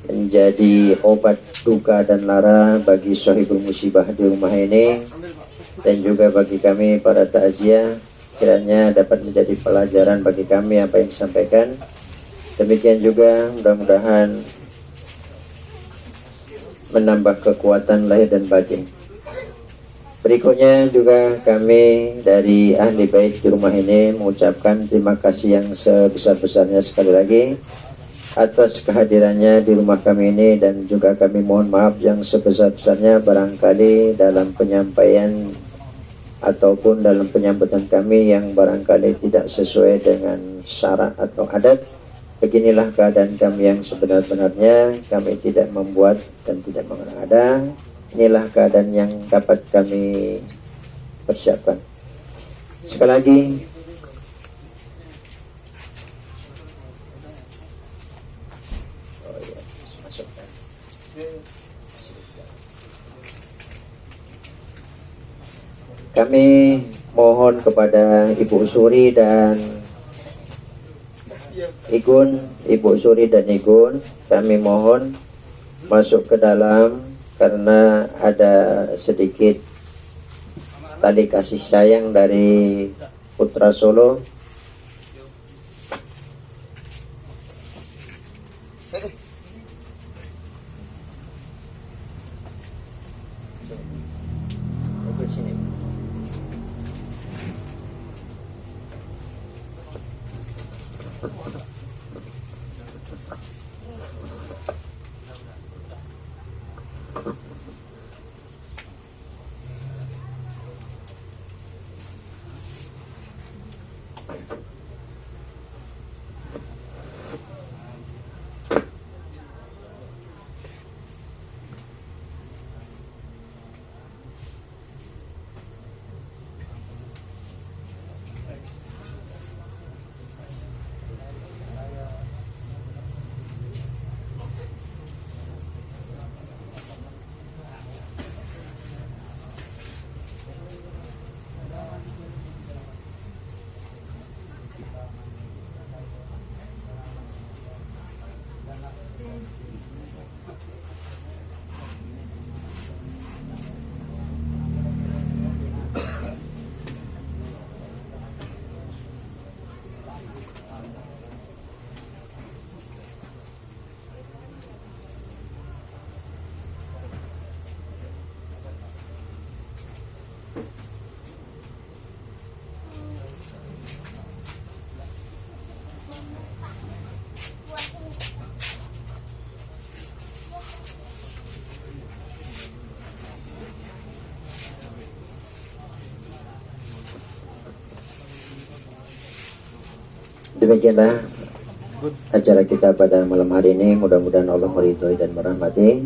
menjadi obat duka dan lara bagi sahibul musibah di rumah ini, dan juga bagi kami para takziah, kiranya dapat menjadi pelajaran bagi kami apa yang disampaikan. Demikian juga mudah-mudahan menambah kekuatan lahir dan batin. Berikutnya juga kami dari ahli bait di rumah ini mengucapkan terima kasih yang sebesar-besarnya sekali lagi atas kehadirannya di rumah kami ini, dan juga kami mohon maaf yang sebesar-besarnya barangkali dalam penyampaian ataupun dalam penyambutan kami yang barangkali tidak sesuai dengan syarat atau adat. Beginilah keadaan kami yang sebenar-benarnya. Kami tidak membuat dan tidak mengada-ada. Inilah keadaan yang dapat kami persiapkan. Sekali lagi kami mohon kepada Ibu Suri dan Igun, Ibu Suri dan Igun, kami mohon masuk ke dalam karena ada sedikit tali kasih sayang dari Putra Solo. Demikianlah acara kita pada malam hari ini. Mudah-mudahan Allah meridhoi dan merahmati.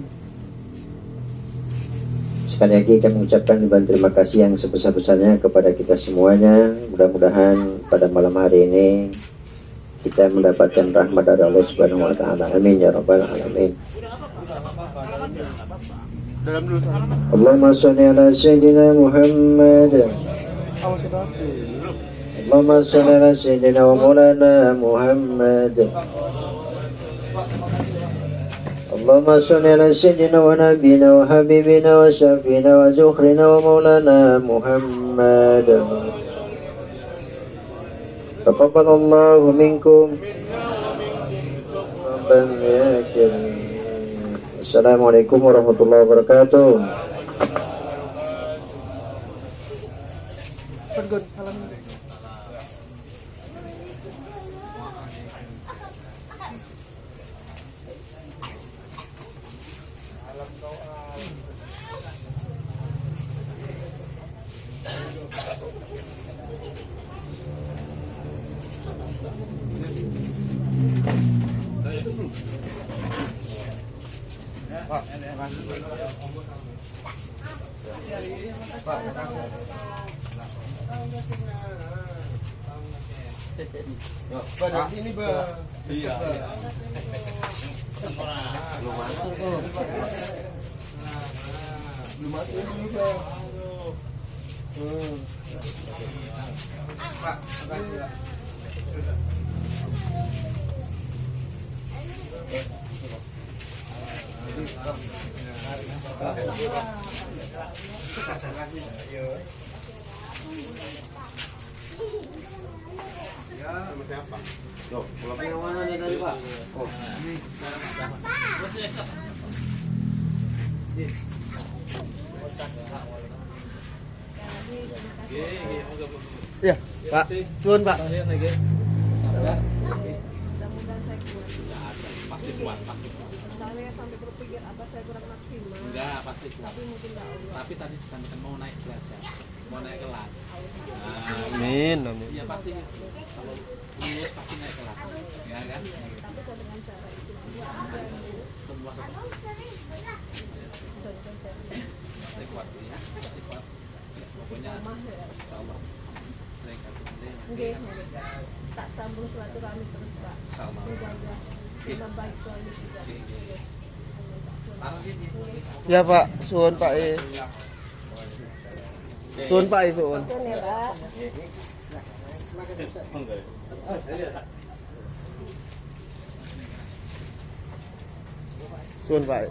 Sekali lagi kami mengucapkan terima kasih yang sebesar-besarnya kepada kita semuanya. Mudah-mudahan pada malam hari ini kita mendapatkan rahmat dari Allah Subhanahu wa taala. Amin ya rabbal alamin. Allahumma shalli ala sayyidina Muhammad. Allahumma shalli ala sayyidina wa maulana Muhammad. Allahumma shalli ala sayyidina wa nabiyina wa habibina wa syafiina wa zukhrina wa maulana Muhammad. Taqabbalallahu minkum. Assalamualaikum warahmatullahi wabarakatuh.
Pada sini Bang. Iya. Belum masuk ini Bang. Pak, makasih. Sama siapa? Loh, pulangnya yang mana nih tadi Pak? Oh, ini. Ya, Pak. Suun Pak.
Pasti kuat, pasti kuat. Saya sampai berpikir apa saya kurang maksimal. Enggak, pasti kuat. Tapi mungkin enggak Allah. Tapi tadi disampaikan mau naik derajat, mau naik kelas.
Amin, amin.
Iya pasti. Kalau lulus pasti naik kelas, ya kan? Tapi kalau dengan cara itu semua pasti kuat ya, pasti kuat. Ya, pokoknya insyaallah sering kali
Nggih, tak sambung silaturahmi terus Pak.
Insyaallah.
Menjaga nama baik suami juga.
Ya Pak, suun Pak E. Suun Pak E, suun. Suun Pak E.